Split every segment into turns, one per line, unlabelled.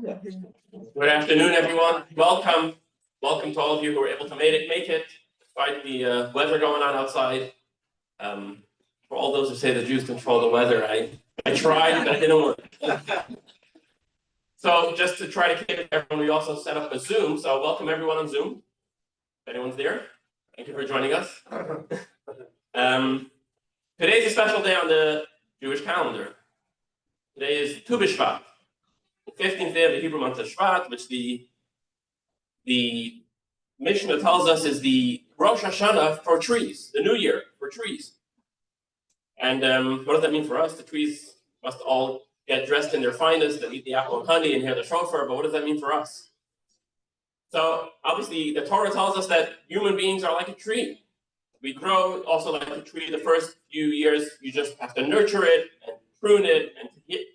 Good afternoon, everyone. Welcome. Welcome to all of you who are able to make it, despite the weather going on outside. For all those who say the Jews control the weather, I tried, but it didn't work. So just to try to keep it everyone, we also set up a Zoom. So welcome everyone on Zoom. If anyone's there, thank you for joining us. Today's a special day on the Jewish calendar. Today is Tu B'Shvat, the 15th day of the Hebrew month of Shvat, which the Mishnah tells us is the Rosh Hashanah for trees, the new year for trees. And what does that mean for us? The trees must all get dressed in their finest and eat the apple and honey and hear the shofar, but what does that mean for us? So obviously the Torah tells us that human beings are like a tree. We grow also like a tree. The first few years, you just have to nurture it and prune it and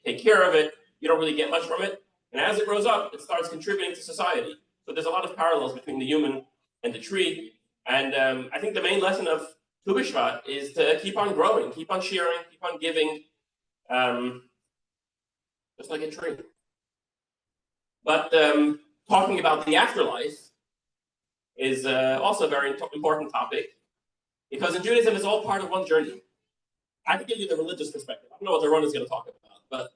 take care of it. You don't really get much from it. And as it grows up, it starts contributing to society. So there's a lot of parallels between the human and the tree. And I think the main lesson of Tu B'Shvat is to keep on growing, keep on sharing, keep on giving, just like a tree. But talking about the afterlife is also a very important topic, because in Judaism, it's all part of one journey. I can give you the religious perspective. I don't know what Doron is going to talk about, but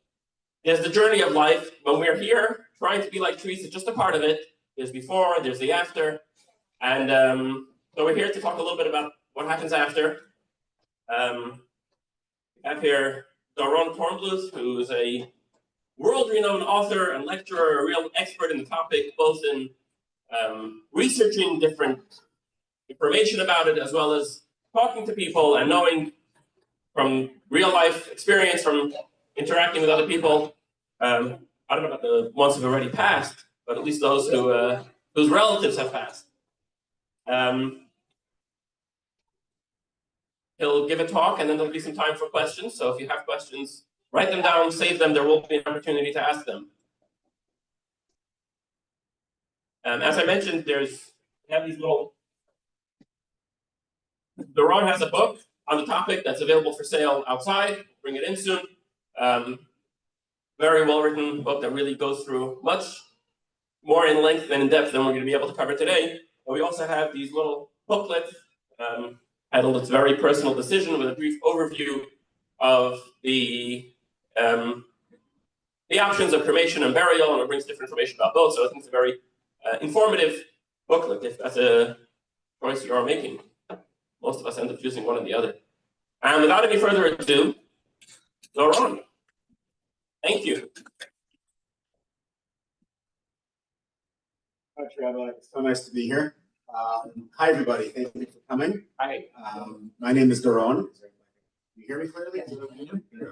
there's the journey of life. When we're here, trying to be like trees is just a part of it. There's before, there's the after. And so we're here to talk a little bit about what happens after. We have here Doron Kornbluth, who is a world-renowned author and lecturer, a real expert in the topic, both in researching different information about it, as well as talking to people and knowing from real-life experience, from interacting with other people. I don't know about the ones who've already passed, but at least those whose relatives have passed. He'll give a talk, and then there'll be some time for questions. So if you have questions, write them down, save them. There will be an opportunity to ask them. As I mentioned, we have these little. Doron has a book on the topic that's available for sale outside. Bring it in soon. Very well-written book that really goes through much more in length and in depth than we're going to be able to cover today. But we also have these little booklets titled "It's Very Personal Decision" with a brief overview of the options of cremation and burial, and it brings different information about both. So I think it's a very informative booklet if that's a choice you are making. Most of us end up choosing one or the other. And without any further ado, Doron. Thank you.
Hi, Rabbi. It's so nice to be here. Hi, everybody. Thank you for coming.
Hi.
My name is Doron. Can you hear me clearly?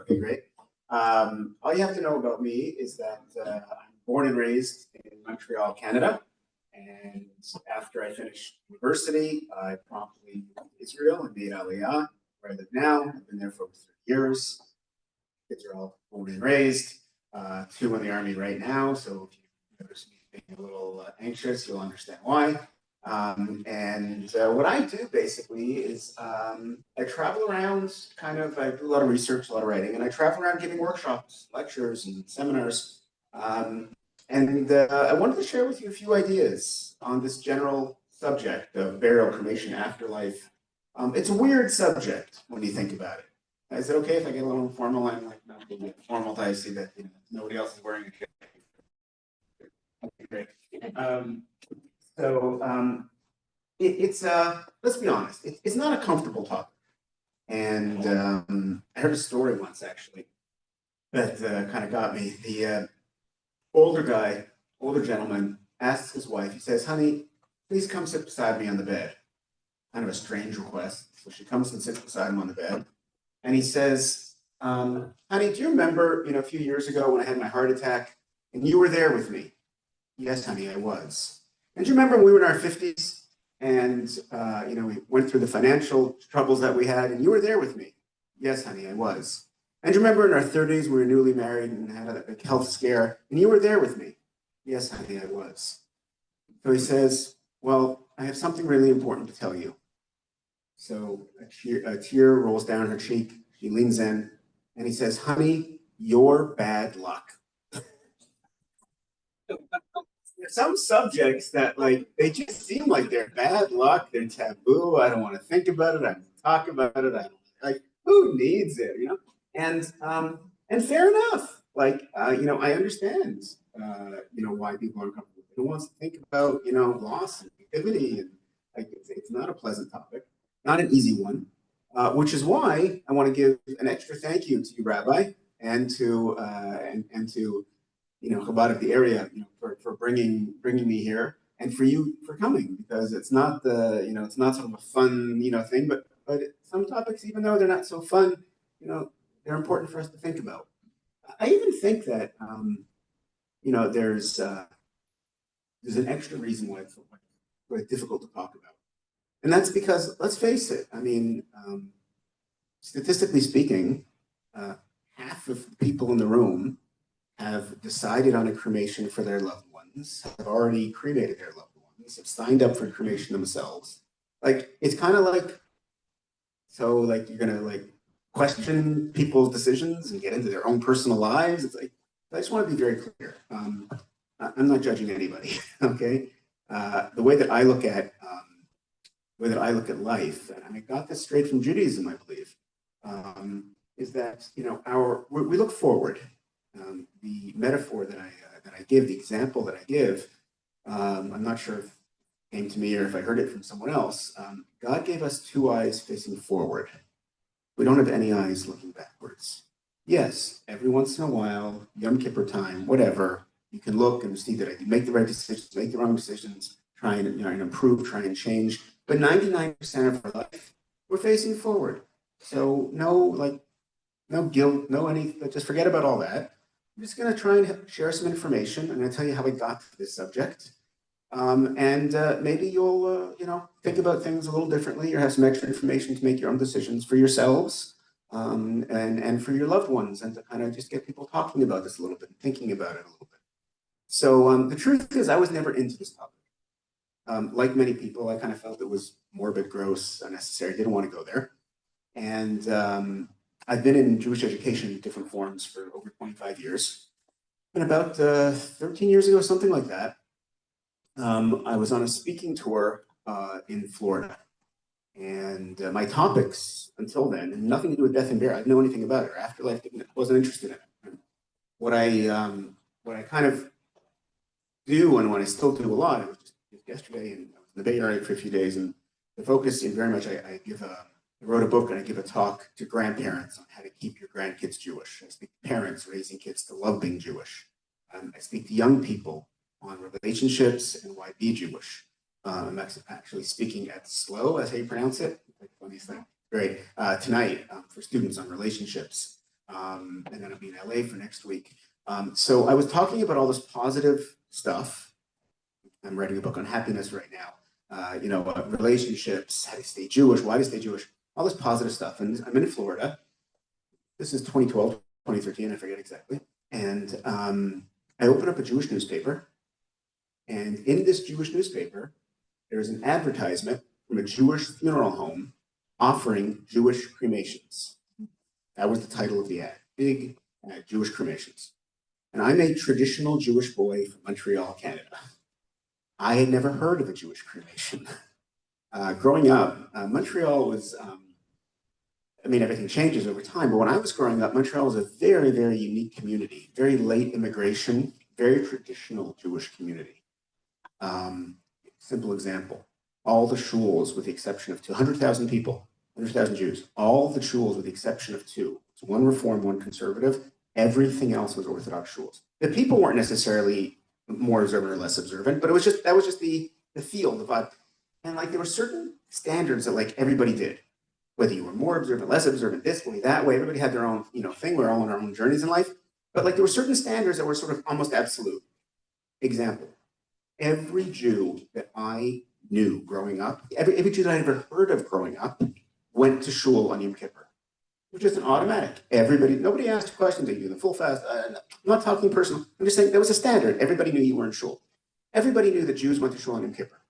Okay, great. All you have to know about me is that I'm born and raised in Montreal, Canada. And after I finished university, I promptly moved to Israel and made Aliyah, where I live now. I've been there for over 30 years. Kids are all born and raised. 2 in the army right now. So if you notice me being a little anxious, you'll understand why. What I do basically is I travel around, I do a lot of research, a lot of writing, and I travel around giving workshops, lectures, and seminars. I wanted to share with you a few ideas on this general subject of burial, cremation, afterlife. It's a weird subject when you think about it. Is it okay if I get a little informal? I'm like, no, formal. I see that nobody else is wearing a jacket. Okay, great. It's let's be honest, it's not a comfortable topic. And I heard a story once actually that kind of got me. The older gentleman asks his wife, he says, "Honey, please come sit beside me on the bed." Kind of a strange request. So she comes and sits beside him on the bed. And he says, "Honey, do you remember, a few years ago when I had my heart attack and you were there with me?" "Yes, honey, I was." "And do you remember when we were in our 50s and, we went through the financial troubles that we had and you were there with me?" "Yes, honey, I was." "And do you remember in our 30s we were newly married and had a health scare and you were there with me?" "Yes, honey, I was." So he says, "Well, I have something really important to tell you." So a tear rolls down her cheek. She leans in and he says, "Honey, you're bad luck." there's some subjects that like they just seem like they're bad luck, they're taboo. I don't want to think about it. I don't talk about it. I don't like who needs it, you know? And fair enough. Like I understand why people are uncomfortable. Who wants to think about, loss and activity and like it's not a pleasant topic, not an easy one. Which is why I want to give an extra thank you to you, Rabbi, and to Chabad of the area, for bringing me here, and for you for coming, because it's not it's not sort of a fun thing, but some topics, even though they're not so fun, they're important for us to think about. I even think that there's an extra reason why it's quite difficult to talk about, and that's because let's face it. I mean, statistically speaking, half of the people in the room have decided on a cremation for their loved ones, have already cremated their loved ones, have signed up for cremation themselves. Like it's kind of like, so like you're gonna like question people's decisions and get into their own personal lives. It's like I just want to be very clear. I'm not judging anybody. Okay, the way that I look at life, and I got this straight from Judaism, I believe, is that we look forward. The metaphor that I give, the example that I give, I'm not sure if it came to me or if I heard it from someone else. God gave us two eyes facing forward. We don't have any eyes looking backwards. Yes, every once in a while, Yom Kippur time, whatever, you can look and see that I can make the right decisions, make the wrong decisions, try and improve, try and change. But 99% of our life, we're facing forward. So no guilt, just forget about all that. I'm just going to try and share some information. I'm going to tell you how I got to this subject. And maybe you'll, think about things a little differently or have some extra information to make your own decisions for yourselves and for your loved ones, and to kind of just get people talking about this a little bit and thinking about it a little bit. So the truth is I was never into this topic. Like many people, I kind of felt it was morbid, gross, unnecessary, didn't want to go there. And I've been in Jewish education in different forms for over 25 years. And about 13 years ago, something like that, I was on a speaking tour in Florida. And my topics until then had nothing to do with death and burial. I didn't know anything about it. Or afterlife, wasn't interested in it. What I kind of do, and what I still do a lot, it was just yesterday, and I was in the Bay Area for a few days, and the focus in very much, I wrote a book and I give a talk to grandparents on how to keep your grandkids Jewish. I speak to parents raising kids to love being Jewish. I speak to young people on relationships and why be Jewish. I'm actually speaking at SLO, that's how you pronounce it. Funniest thing. Great. Tonight for students on relationships. And then I'll be in LA for next week. So I was talking about all this positive stuff. I'm writing a book on happiness right now. Relationships, how to stay Jewish, why to stay Jewish, all this positive stuff. And I'm in Florida. This is 2012, 2013, I forget exactly. And I open up a Jewish newspaper. And in this Jewish newspaper, there's an advertisement from a Jewish funeral home offering Jewish cremations. That was the title of the ad, big Jewish cremations. And I'm a traditional Jewish boy from Montreal, Canada. I had never heard of a Jewish cremation. Growing up, Montreal was, everything changes over time, but when I was growing up, Montreal was a very, very unique community, very late immigration, very traditional Jewish community. Simple example, all the shuls, with the exception of 200,000 people, 100,000 Jews, all the shuls with the exception of two, so one Reform, one Conservative, everything else was Orthodox shuls. The people weren't necessarily more observant or less observant, but that was just the feel, the vibe. And like there were certain standards that like everybody did, whether you were more observant, less observant, this way, that way, everybody had their own, thing. We're all on our own journeys in life. But like there were certain standards that were sort of almost absolute. Example, every Jew that I knew growing up, every Jew that I ever heard of growing up, went to shul on Yom Kippur. It was just an automatic. Nobody asked questions. They do the full fast. I'm not talking personal. I'm just saying that was a standard. Everybody knew you were in shul. Everybody knew that Jews went to shul on Yom Kippur.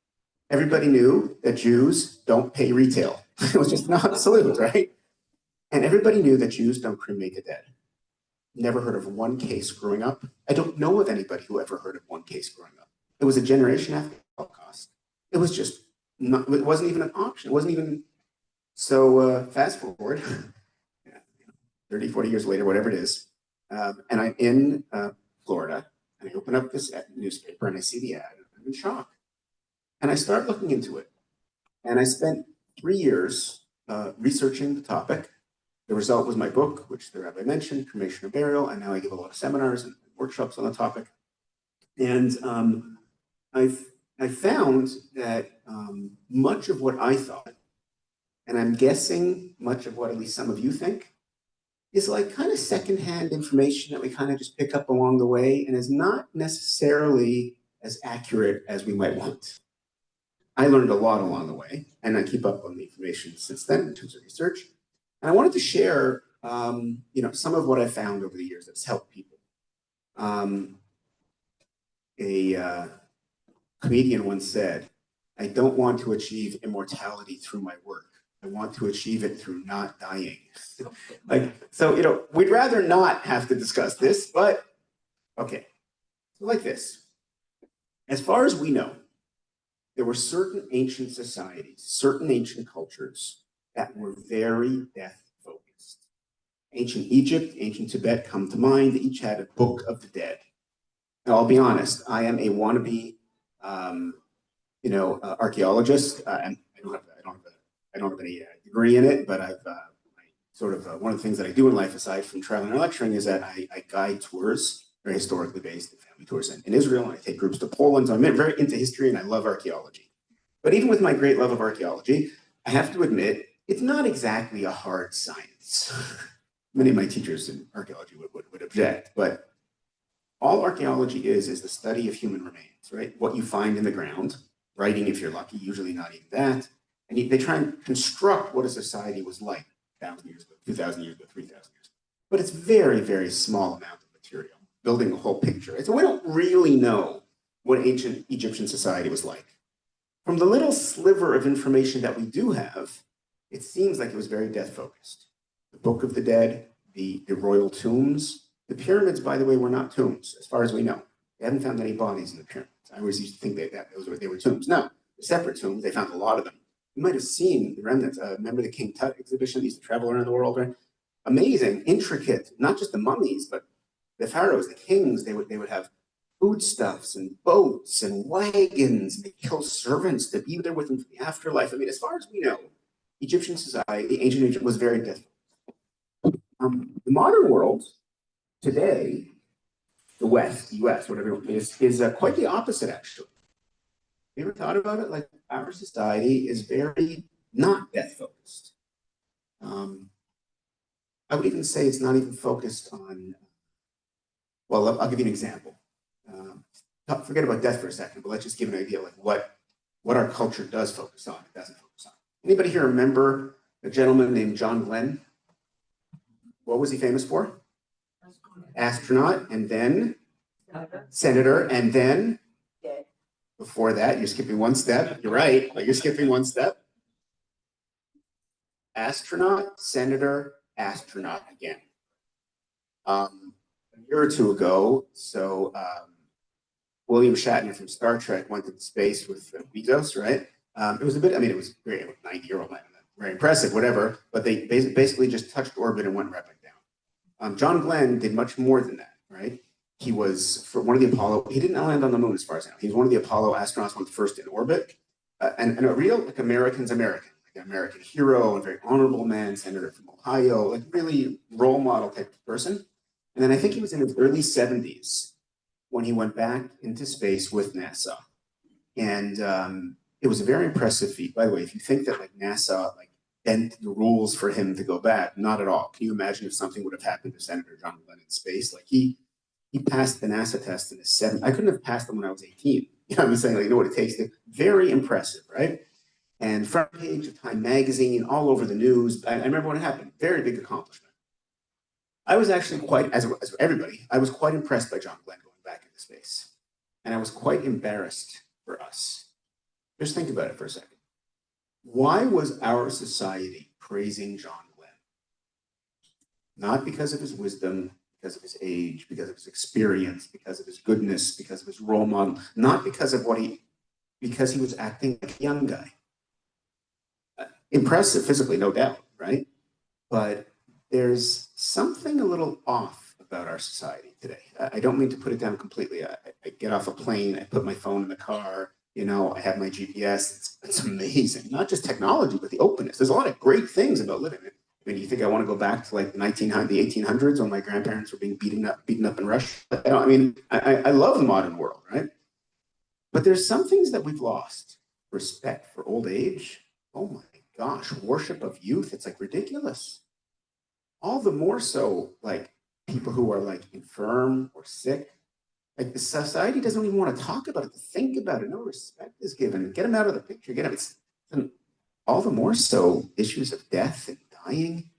Everybody knew that Jews don't pay retail. It was just an absolute, right? And everybody knew that Jews don't cremate the dead. Never heard of one case growing up. I don't know of anybody who ever heard of one case growing up. It was a generation after the Holocaust. It was just not, it wasn't even an option. It wasn't even, so fast forward, 30, 40 years later, whatever it is, and I'm in Florida, and I open up this newspaper and I see the ad, and I'm in shock. And I start looking into it. And I spent 3 years researching the topic. The result was my book, which the rabbi mentioned, Cremation or Burial, and now I give a lot of seminars and workshops on the topic. And I found that much of what I thought, and I'm guessing much of what at least some of you think, is like kind of secondhand information that we kind of just pick up along the way and is not necessarily as accurate as we might want. I learned a lot along the way, and I keep up on the information since then in terms of research. And I wanted to share, some of what I found over the years that's helped people. A comedian once said, "I don't want to achieve immortality through my work. I want to achieve it through not dying." We'd rather not have to discuss this, but okay. So like this, as far as we know, there were certain ancient societies, certain ancient cultures that were very death-focused. Ancient Egypt, ancient Tibet come to mind. They each had a book of the dead. Now, I'll be honest, I am a wannabe, archaeologist. And I don't have any degree in it, but one of the things that I do in life, aside from traveling and lecturing, is that I guide tours, very historically based family tours in Israel, and I take groups to Poland. So I'm very into history and I love archaeology. But even with my great love of archaeology, I have to admit, it's not exactly a hard science. Many of my teachers in archaeology would object, but all archaeology is the study of human remains, right? What you find in the ground, writing if you're lucky, usually not even that. And they try and construct what a society was like 1,000 years ago, 2,000 years ago, 3,000 years ago. But it's very, very small amount of material, building a whole picture. So we don't really know what ancient Egyptian society was like. From the little sliver of information that we do have, it seems like it was very death-focused. The Book of the Dead, the royal tombs. The pyramids, by the way, were not tombs, as far as we know. They haven't found any bodies in the pyramids. I always used to think they were tombs. No, they're separate tombs. They found a lot of them. You might have seen the remnants. Remember the King Tut exhibition? They used to travel around the world, right? Amazing, intricate, not just the mummies, but the pharaohs, the kings. They would have foodstuffs and boats and wagons. They kill servants to be there with them for the afterlife. I mean, as far as we know, Egyptian society, ancient Egypt, was very different. The modern world today, the West, the US, whatever it is quite the opposite, actually. You ever thought about it? Like, our society is very not death-focused. I would even say it's not even focused on, well, I'll give you an example. Forget about death for a second, but let's just give an idea like what our culture does focus on, it doesn't focus on. Anybody here remember a gentleman named John Glenn? What was he famous for? Astronaut, and then senator, and then before that, you're skipping one step. You're right, but you're skipping one step. Astronaut, senator, astronaut again. A year or two ago, William Shatner from Star Trek went to space with Bezos, right? It was it was great, 90-year-old man, very impressive, whatever, but they basically just touched orbit and went right back down. John Glenn did much more than that, right? He was for one of the Apollo, he didn't land on the moon as far as I know. He was one of the Apollo astronauts, one of the first in orbit, and a real American, like an American hero and very honorable man, senator from Ohio, like really role model type of person. And then I think he was in his early 70s when he went back into space with NASA. And it was a very impressive feat. By the way, if you think that like NASA bent the rules for him to go back, not at all. Can you imagine if something would have happened to Senator John Glenn in space? Like he passed the NASA test in his 70s. I couldn't have passed them when I was 18. You know what I'm saying? Like, you know what it takes to, very impressive, right? And front page of Time magazine, all over the news. I remember when it happened, very big accomplishment. I was actually quite, as everybody, I was quite impressed by John Glenn going back into space. And I was quite embarrassed for us. Just think about it for a second. Why was our society praising John Glenn? Not because of his wisdom, because of his age, because of his experience, because of his goodness, because of his role model, not because of because he was acting like a young guy. Impressive physically, no doubt, right? But there's something a little off about our society today. I don't mean to put it down completely. I get off a plane, I put my phone in the car, I have my GPS. It's amazing. Not just technology, but the openness. There's a lot of great things about living it. I mean, you think I want to go back to like the 1800s when my grandparents were being beaten up in Russia? I love the modern world, right? But there's some things that we've lost. Respect for old age. Oh my gosh, worship of youth. It's like ridiculous. All the more so, like people who are like infirm or sick. Like the society doesn't even want to talk about it, to think about it. No respect is given. Get them out of the picture. Get them. It's all the more so issues of death and dying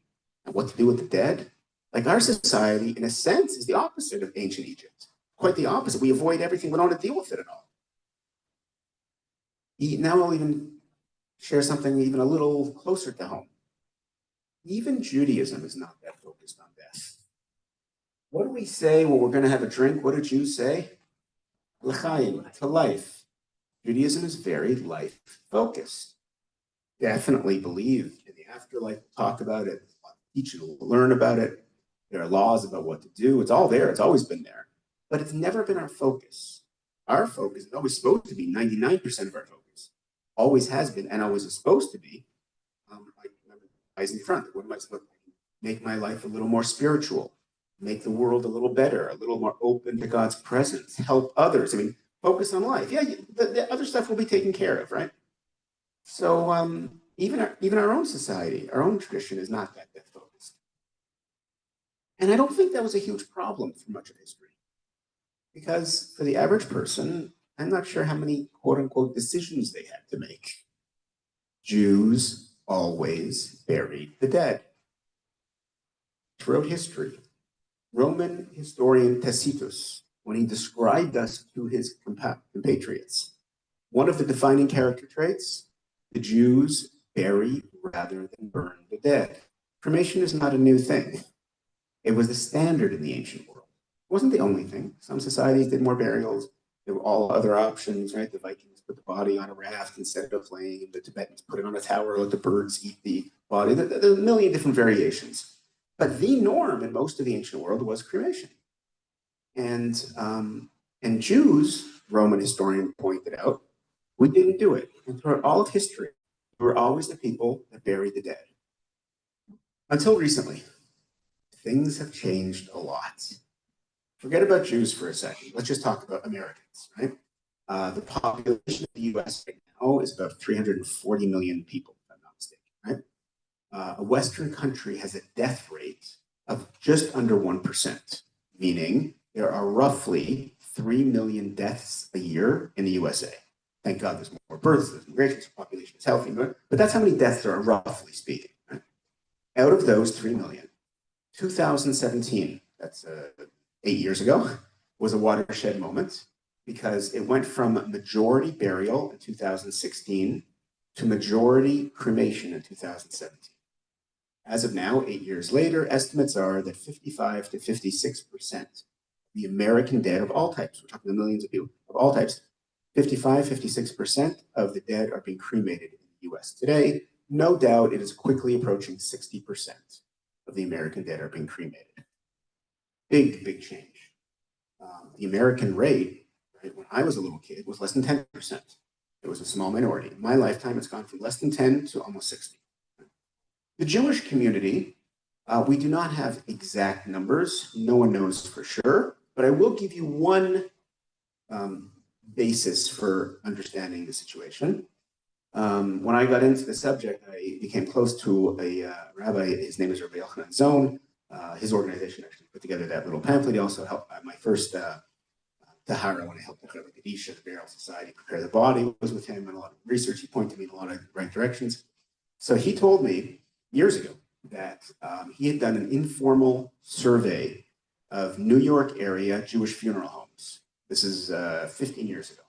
and what to do with the dead. Like our society, in a sense, is the opposite of ancient Egypt. Quite the opposite. We avoid everything. We don't want to deal with it at all. Now I'll even share something even a little closer to home. Even Judaism is not that focused on death. What do we say when we're going to have a drink? What do Jews say? L'chaim, to life. Judaism is very life focused. Definitely believe in the afterlife. We'll talk about it. We'll teach you, we'll learn about it. There are laws about what to do. It's all there. It's always been there. But it's never been our focus. Our focus is always supposed to be 99% of our focus. Always has been and always is supposed to be. I remember guys in front. What am I supposed to make my life a little more spiritual? Make the world a little better, a little more open to God's presence, help others. I mean, focus on life. Yeah, the other stuff will be taken care of, right? So even our own society, our own tradition is not that death focused. And I don't think that was a huge problem for much of history. Because for the average person, I'm not sure how many quote unquote decisions they had to make. Jews always buried the dead. Throughout history, Roman historian Tacitus, when he described us to his compatriots, one of the defining character traits, the Jews bury rather than burn the dead. Cremation is not a new thing. It was the standard in the ancient world. It wasn't the only thing. Some societies did more burials. There were all other options, right? The Vikings put the body on a raft instead of a flame. The Tibetans put it on a tower, let the birds eat the body. There are a million different variations. But the norm in most of the ancient world was cremation. And Jews, Roman historian pointed out, we didn't do it. And throughout all of history, we were always the people that buried the dead. Until recently, things have changed a lot. Forget about Jews for a second. Let's just talk about Americans, right? The population of the US right now is about 340 million people, if I'm not mistaken, right? A Western country has a death rate of just under 1%, meaning there are roughly 3 million deaths a year in the USA. Thank God there's more births, there's immigration, the population is healthy, but that's how many deaths there are, roughly speaking. Right? Out of those 3 million, 2017, that's 8 years ago, was a watershed moment because it went from majority burial in 2016 to majority cremation in 2017. As of now, 8 years later, estimates are that 55 to 56% of the American dead of all types, we're talking the millions of people of all types, 55, 56% of the dead are being cremated in the US today. No doubt it is quickly approaching 60% of the American dead are being cremated. Big, big change. The American rate, right, when I was a little kid, was less than 10%. It was a small minority. In my lifetime, it's gone from less than 10 to almost 60. The Jewish community, we do not have exact numbers. No one knows for sure, but I will give you one basis for understanding the situation. When I got into the subject, I became close to a rabbi. His name is Rabbi Yochanan Zone. His organization actually put together that little pamphlet. He also helped my first Tahara, when I helped the Chevra Kadisha, the Burial Society, prepare the body, was with him, and a lot of research. He pointed me in a lot of right directions. So he told me years ago that he had done an informal survey of New York area Jewish funeral homes. This is 15 years ago.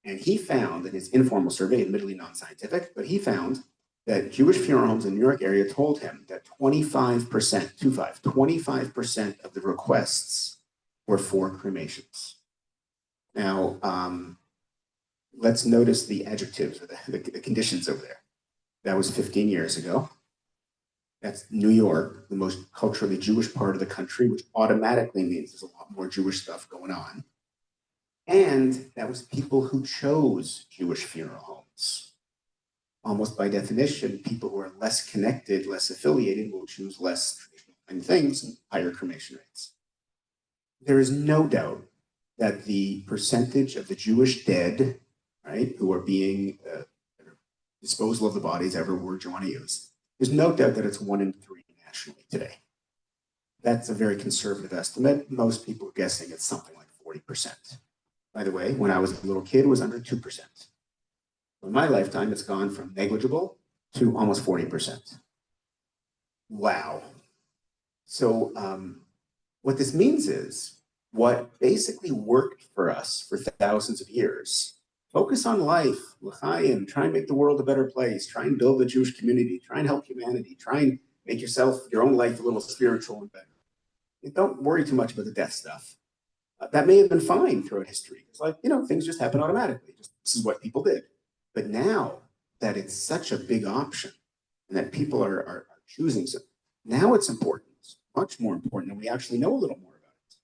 And he found in his informal survey, admittedly non-scientific, but he found that Jewish funeral homes in the New York area told him that 25% of the requests were for cremations. Now, let's notice the adjectives or the conditions over there. That was 15 years ago. That's New York, the most culturally Jewish part of the country, which automatically means there's a lot more Jewish stuff going on. And that was people who chose Jewish funeral homes. Almost by definition, people who are less connected, less affiliated, will choose less traditional kind of things and higher cremation rates. There is no doubt that the percentage of the Jewish dead, right, who are being disposal of the bodies, every word you want to use, there's no doubt that it's 1 in 3 nationally today. That's a very conservative estimate. Most people are guessing it's something like 40%. By the way, when I was a little kid, it was under 2%. In my lifetime, it's gone from negligible to almost 40%. Wow. So what this means is what basically worked for us for thousands of years. Focus on life, l'chaim, try and make the world a better place, try and build a Jewish community, try and help humanity, try and make your own life a little spiritual and better. And don't worry too much about the death stuff. That may have been fine throughout history. It's like, things just happen automatically. This is what people did. But now that it's such a big option and that people are choosing, so now it's important, much more important, and we actually know a little more about it.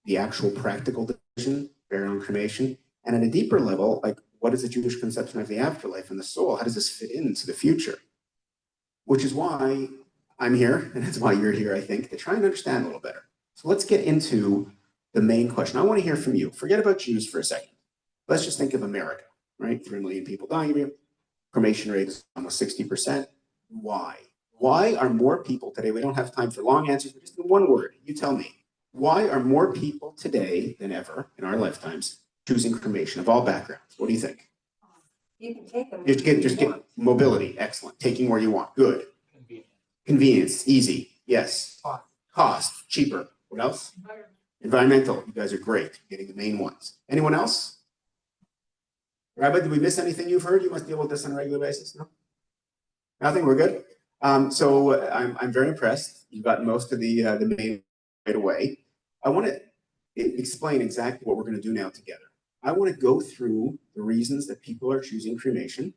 The actual practical decision, burial and cremation, and at a deeper level, like what is the Jewish conception of the afterlife and the soul? How does this fit into the future? Which is why I'm here, and that's why you're here, I think, to try and understand a little better. So let's get into the main question. I want to hear from you. Forget about Jews for a second. Let's just think of America, right? 3 million people dying every year. Cremation rate is almost 60%. Why? Why are more people today, we don't have time for long answers, but just in one word, you tell me. Why are more people today than ever in our lifetimes choosing cremation of all backgrounds? What do you think?
You can take them.
Just get mobility, excellent. Taking where you want, good. Convenience, easy, yes. Cost, cheaper. What else? Environmental, you guys are great, getting the main ones. Anyone else? Rabbi, did we miss anything you've heard? You must deal with this on a regular basis, no? Nothing, we're good? So I'm very impressed. You've got most of the main right away. I want to explain exactly what we're going to do now together. I want to go through the reasons that people are choosing cremation.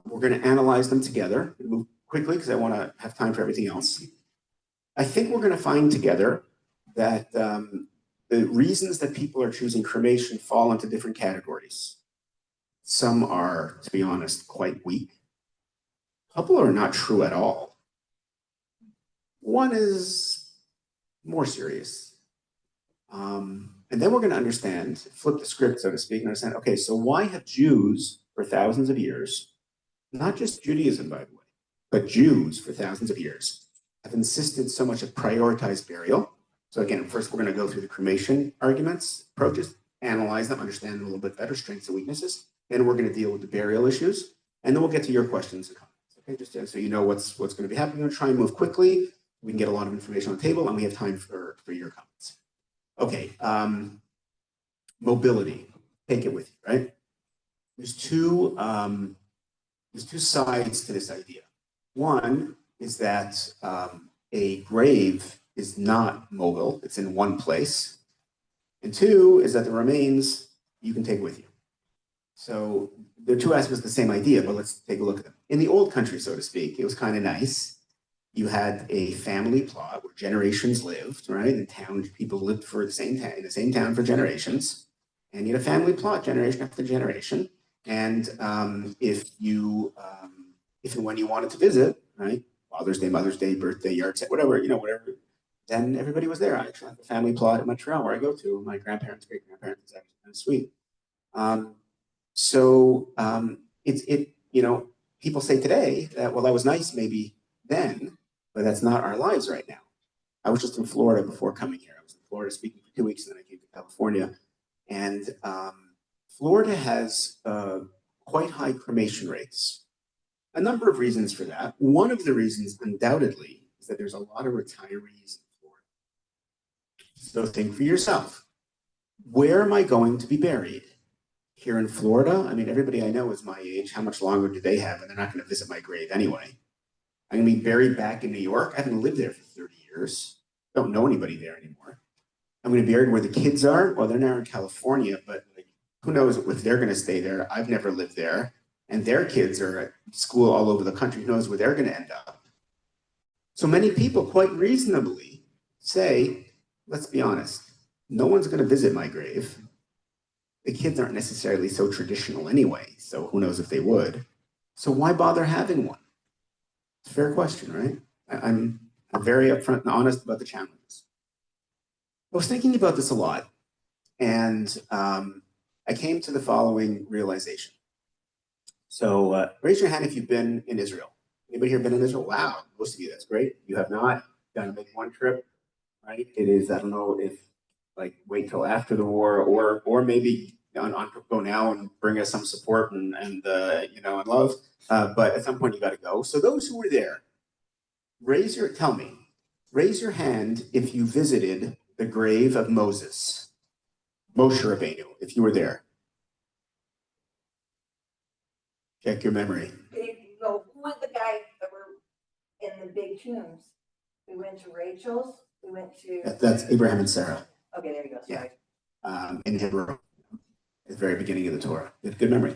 We're going to analyze them together. We'll move quickly because I want to have time for everything else. I think we're going to find together that the reasons that people are choosing cremation fall into different categories. Some are, to be honest, quite weak. A couple are not true at all. One is more serious. And then we're going to understand, flip the script, so to speak, and understand, okay, so why have Jews for thousands of years, not just Judaism, by the way, but Jews for thousands of years, have insisted so much of prioritized burial? So again, first we're going to go through the cremation arguments, approaches, analyze them, understand them a little bit better, strengths and weaknesses. Then we're going to deal with the burial issues, and then we'll get to your questions and comments. Okay, just so you know what's going to be happening. We're going to try and move quickly. We can get a lot of information on the table, and we have time for your comments. Okay, mobility. Take it with you, right? There's two sides to this idea. One is that a grave is not mobile; it's in one place. And two is that the remains you can take with you. So there are two aspects of the same idea, but let's take a look at them. In the old country, so to speak, it was kind of nice. You had a family plot where generations lived, right? In town, people lived for in the same town for generations. And you had a family plot generation after generation. And if and when you wanted to visit, right? Father's Day, Mother's Day, birthday, yard sale, whatever, whatever, then everybody was there. I actually have a family plot in Montreal where I go to. My grandparents, great grandparents, it's actually kind of sweet. People say today that, well, that was nice maybe then, but that's not our lives right now. I was just in Florida before coming here. I was in Florida speaking for 2 weeks, and then I came to California. And Florida has quite high cremation rates. A number of reasons for that. One of the reasons, undoubtedly, is that there's a lot of retirees in Florida. So think for yourself. Where am I going to be buried? here in Florida, I mean, everybody I know is my age. How much longer do they have? And they're not going to visit my grave anyway. I'm going to be buried back in New York. I haven't lived there for 30 years. Don't know anybody there anymore. I'm going to be buried where the kids are. Well, they're now in California, but like, who knows if they're going to stay there. I've never lived there. And their kids are at school all over the country. Who knows where they're going to end up? So many people quite reasonably say, let's be honest, no one's going to visit my grave. The kids aren't necessarily so traditional anyway, so who knows if they would. So why bother having one? It's a fair question, right? I'm very upfront and honest about the challenges. I was thinking about this a lot, and I came to the following realization. So raise your hand if you've been in Israel. Anybody here been in Israel? Wow, most of you, that's great. You have not done maybe one trip, right? It is, I don't know if like wait till after the war or maybe on go now and bring us some support and you know, and love. But at some point you got to go. So those who were there, raise your hand if you visited the grave of Moses, Moshe Rabbeinu, if you were there. Check your memory.
Who was the guy that were in the big tombs? We went to Rachel's. We went to.
That's Abraham and Sarah.
Okay, there you go. Sorry.
In Hebrew, at the very beginning of the Torah. You have good memory.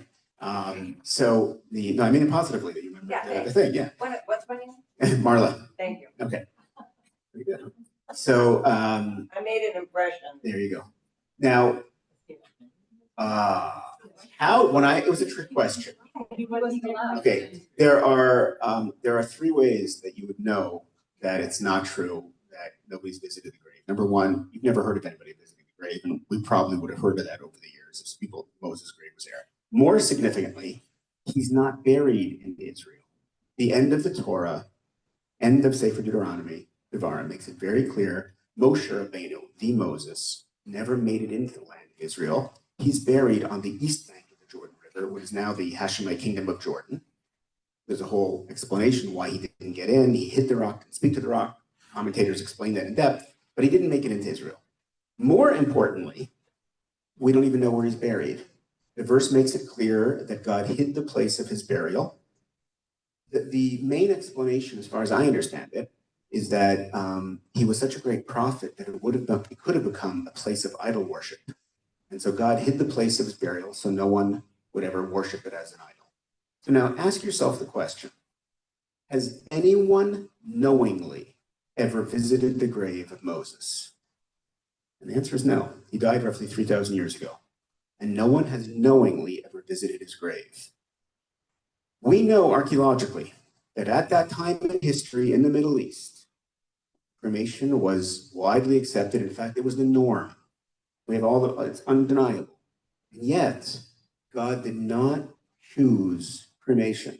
So no, I mean it positively that you remember the thing. Yeah.
What's my name?
Marla.
Thank you.
Okay. Pretty good. So
I made an impression.
there you go. Now, it was a trick question. Okay, there are three ways that you would know that it's not true that nobody's visited the grave. Number one, you've never heard of anybody visiting the grave, and we probably would have heard of that over the years if Moses' grave was there. More significantly, he's not buried in Israel. The end of the Torah, end of Sefer Deuteronomy, Devarim makes it very clear, Moshe Rabbeinu, the Moses, never made it into the land of Israel. He's buried on the east bank of the Jordan River, what is now the Hashemite Kingdom of Jordan. There's a whole explanation why he didn't get in. He hit the rock, didn't speak to the rock. Commentators explain that in depth, but he didn't make it into Israel. More importantly, we don't even know where he's buried. The verse makes it clear that God hid the place of his burial. The main explanation, as far as I understand it, is that he was such a great prophet that it could have become a place of idol worship. And so God hid the place of his burial so no one would ever worship it as an idol. So now ask yourself the question, has anyone knowingly ever visited the grave of Moses? And the answer is no. He died roughly 3,000 years ago. And no one has knowingly ever visited his grave. We know archaeologically that at that time in history in the Middle East, cremation was widely accepted. In fact, it was the norm. We have it's undeniable. And yet, God did not choose cremation,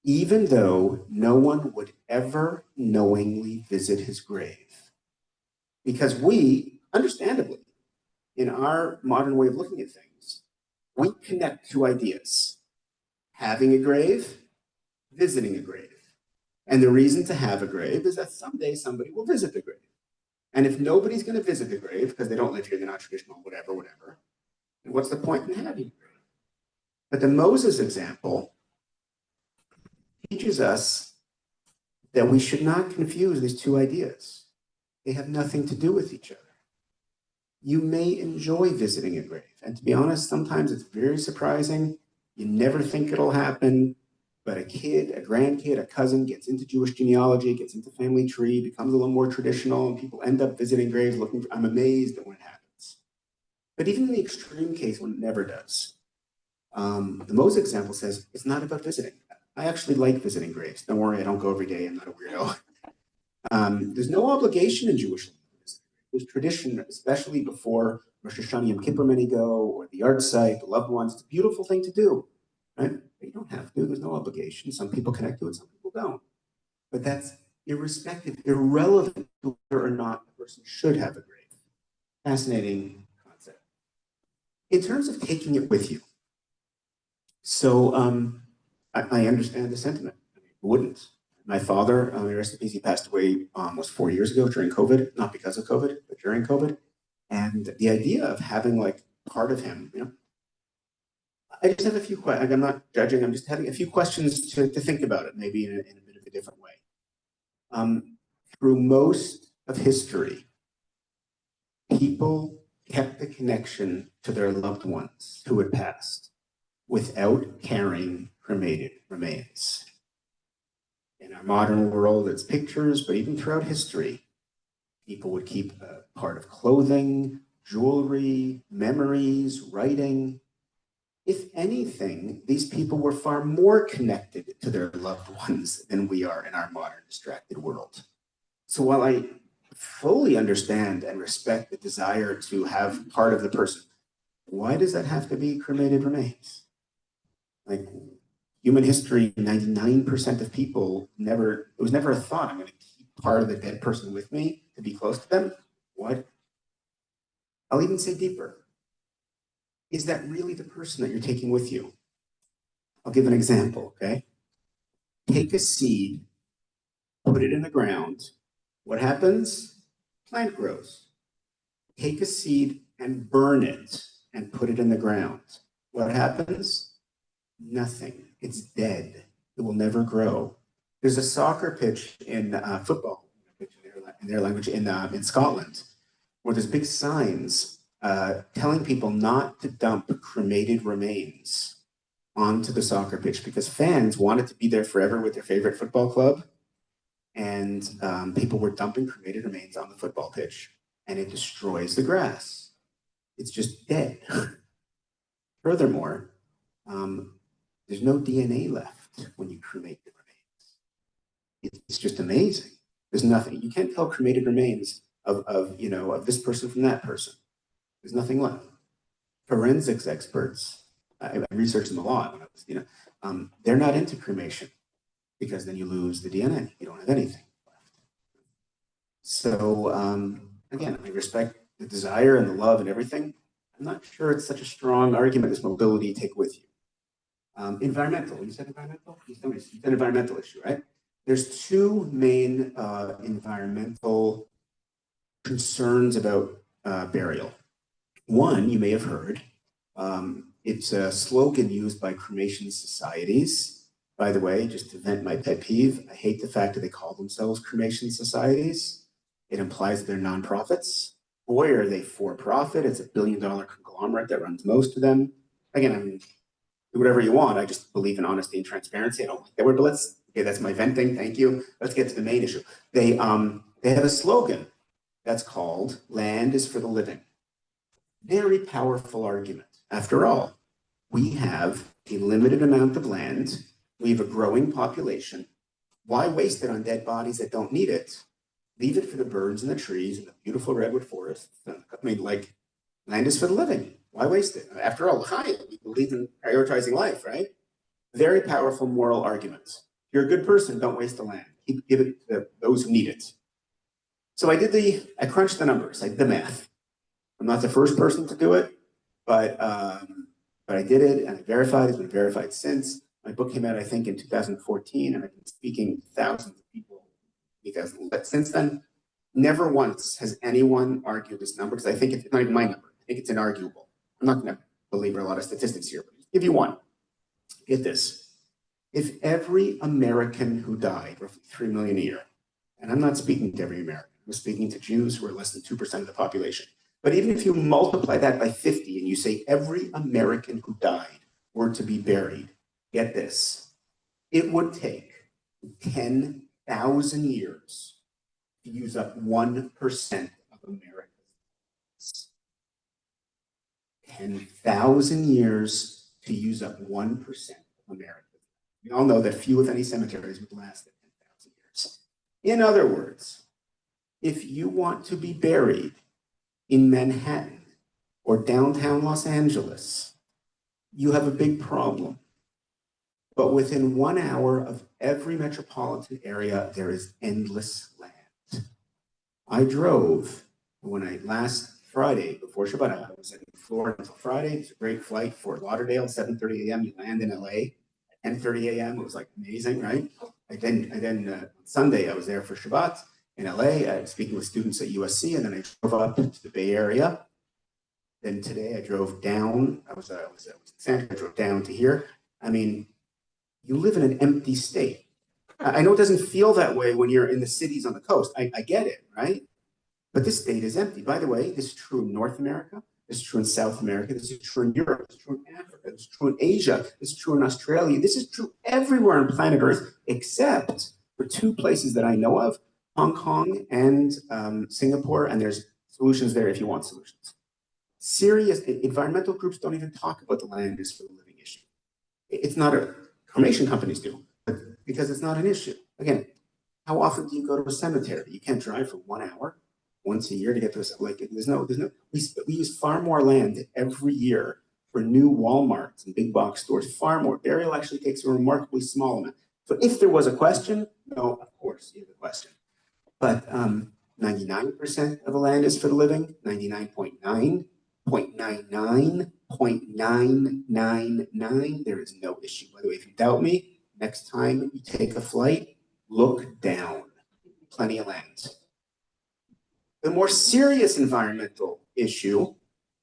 even though no one would ever knowingly visit his grave. Because we, understandably, in our modern way of looking at things, we connect two ideas: having a grave, visiting a grave. And the reason to have a grave is that someday somebody will visit the grave. And if nobody's going to visit the grave because they don't live here, they're not traditional, whatever, then what's the point in having a grave? But the Moses example teaches us that we should not confuse these two ideas. They have nothing to do with each other. You may enjoy visiting a grave. And to be honest, sometimes it's very surprising. You never think it'll happen. But a kid, a grandkid, a cousin gets into Jewish genealogy, gets into family tree, becomes a little more traditional, and people end up visiting graves looking for, I'm amazed at when it happens. But even in the extreme case when it never does, the Moses example says it's not about visiting. I actually like visiting graves. Don't worry, I don't go every day. I'm not a weirdo. There's no obligation in Jewish life. There's tradition, especially before Rosh Hashanah Yom Kippur many go, or the yard site, the loved ones. It's a beautiful thing to do, right? But you don't have to. There's no obligation. Some people connect to it, some people don't. But that's irrelevant to whether or not a person should have a grave. Fascinating concept. In terms of taking it with you, so I understand the sentiment. Who wouldn't? My father, rest in peace, he passed away almost 4 years ago during COVID, not because of COVID, but during COVID. And the idea of having like part of him, I just have a few questions. I'm not judging. I'm just having a few questions to think about it, maybe in a bit of a different way. Through most of history, people kept the connection to their loved ones who had passed without carrying cremated remains. In our modern world, it's pictures, but even throughout history, people would keep a part of clothing, jewelry, memories, writing. If anything, these people were far more connected to their loved ones than we are in our modern distracted world. So while I fully understand and respect the desire to have part of the person, why does that have to be cremated remains? Like human history, 99% of people it was never a thought, I'm going to keep part of the dead person with me to be close to them. What? I'll even say deeper. Is that really the person that you're taking with you? I'll give an example, okay? Take a seed, put it in the ground. What happens? Plant grows. Take a seed and burn it and put it in the ground. What happens? Nothing. It's dead. It will never grow. There's a soccer pitch in football, in their language, in Scotland, where there's big signs telling people not to dump cremated remains onto the soccer pitch because fans wanted to be there forever with their favorite football club. And people were dumping cremated remains on the football pitch, and it destroys the grass. It's just dead. Furthermore, there's no DNA left when you cremate the remains. It's just amazing. There's nothing. You can't tell cremated remains of this person from that person. There's nothing left. Forensics experts, I researched them a lot when I was, they're not into cremation because then you lose the DNA. You don't have anything left. So again, I respect the desire and the love and everything. I'm not sure it's such a strong argument, this mobility take with you. Environmental, you said environmental? You said environmental issue, right? There's two main environmental concerns about burial. One, you may have heard, it's a slogan used by cremation societies. By the way, just to vent my pet peeve, I hate the fact that they call themselves cremation societies. It implies that they're nonprofits. Boy, are they for profit. It's $1 billion conglomerate that runs most of them. Again, I mean, do whatever you want. I just believe in honesty and transparency. I don't like that word, but okay, that's my venting. Thank you. Let's get to the main issue. They have a slogan that's called "Land is for the living." Very powerful argument. After all, we have a limited amount of land. We have a growing population. Why waste it on dead bodies that don't need it? Leave it for the birds and the trees and the beautiful redwood forests. I mean, like, land is for the living. Why waste it? After all, we believe in prioritizing life, right? Very powerful moral arguments. If you're a good person, don't waste the land. Give it to those who need it. So I crunched the numbers. I did the math. I'm not the first person to do it, but I did it and I verified. It's been verified since. My book came out, I think, in 2014, and I've been speaking to thousands of people since then. Never once has anyone argued this number, because I think it's not even my number. I think it's inarguable. I'm not going to belabor a lot of statistics here, but I'll give you one. Get this. If every American who died, roughly 3 million a year, and I'm not speaking to every American, I'm speaking to Jews who are less than 2% of the population. But even if you multiply that by 50 and you say every American who died were to be buried, get this, it would take 10,000 years to use up 1% of America's. 10,000 years to use up 1% of America. We all know that few, if any, cemeteries would last 10,000 years. In other words, if you want to be buried in Manhattan or downtown Los Angeles, you have a big problem. But within 1 hour of every metropolitan area, there is endless land. I drove last Friday before Shabbat. I was in Florida until Friday. It's a great flight, Fort Lauderdale, 7:30 a.m. You land in LA at 10:30 a.m. It was like amazing, right? Then Sunday I was there for Shabbat in LA, speaking with students at USC, and then I drove up to the Bay Area. Then today I drove down. I was in Santa. I drove down to here. I mean, you live in an empty state. I know it doesn't feel that way when you're in the cities on the coast. I get it, right? But this state is empty. By the way, this is true in North America. This is true in South America. This is true in Europe. This is true in Africa. This is true in Asia. This is true in Australia. This is true everywhere on planet Earth, except for two places that I know of, Hong Kong and Singapore. And there's solutions there if you want solutions. Serious environmental groups don't even talk about the land use for the living issue. It's not a cremation companies do, but because it's not an issue. Again, how often do you go to a cemetery? You can't drive for 1 hour once a year to get to a, like, we use far more land every year for new Walmarts and big box stores, far more. Burial actually takes a remarkably small amount. So if there was a question, no, of course you have a question. But 99% of the land is for the living, 99.9, 0.99, 0.999, there is no issue. By the way, if you doubt me, next time you take a flight, look down, plenty of land. The more serious environmental issue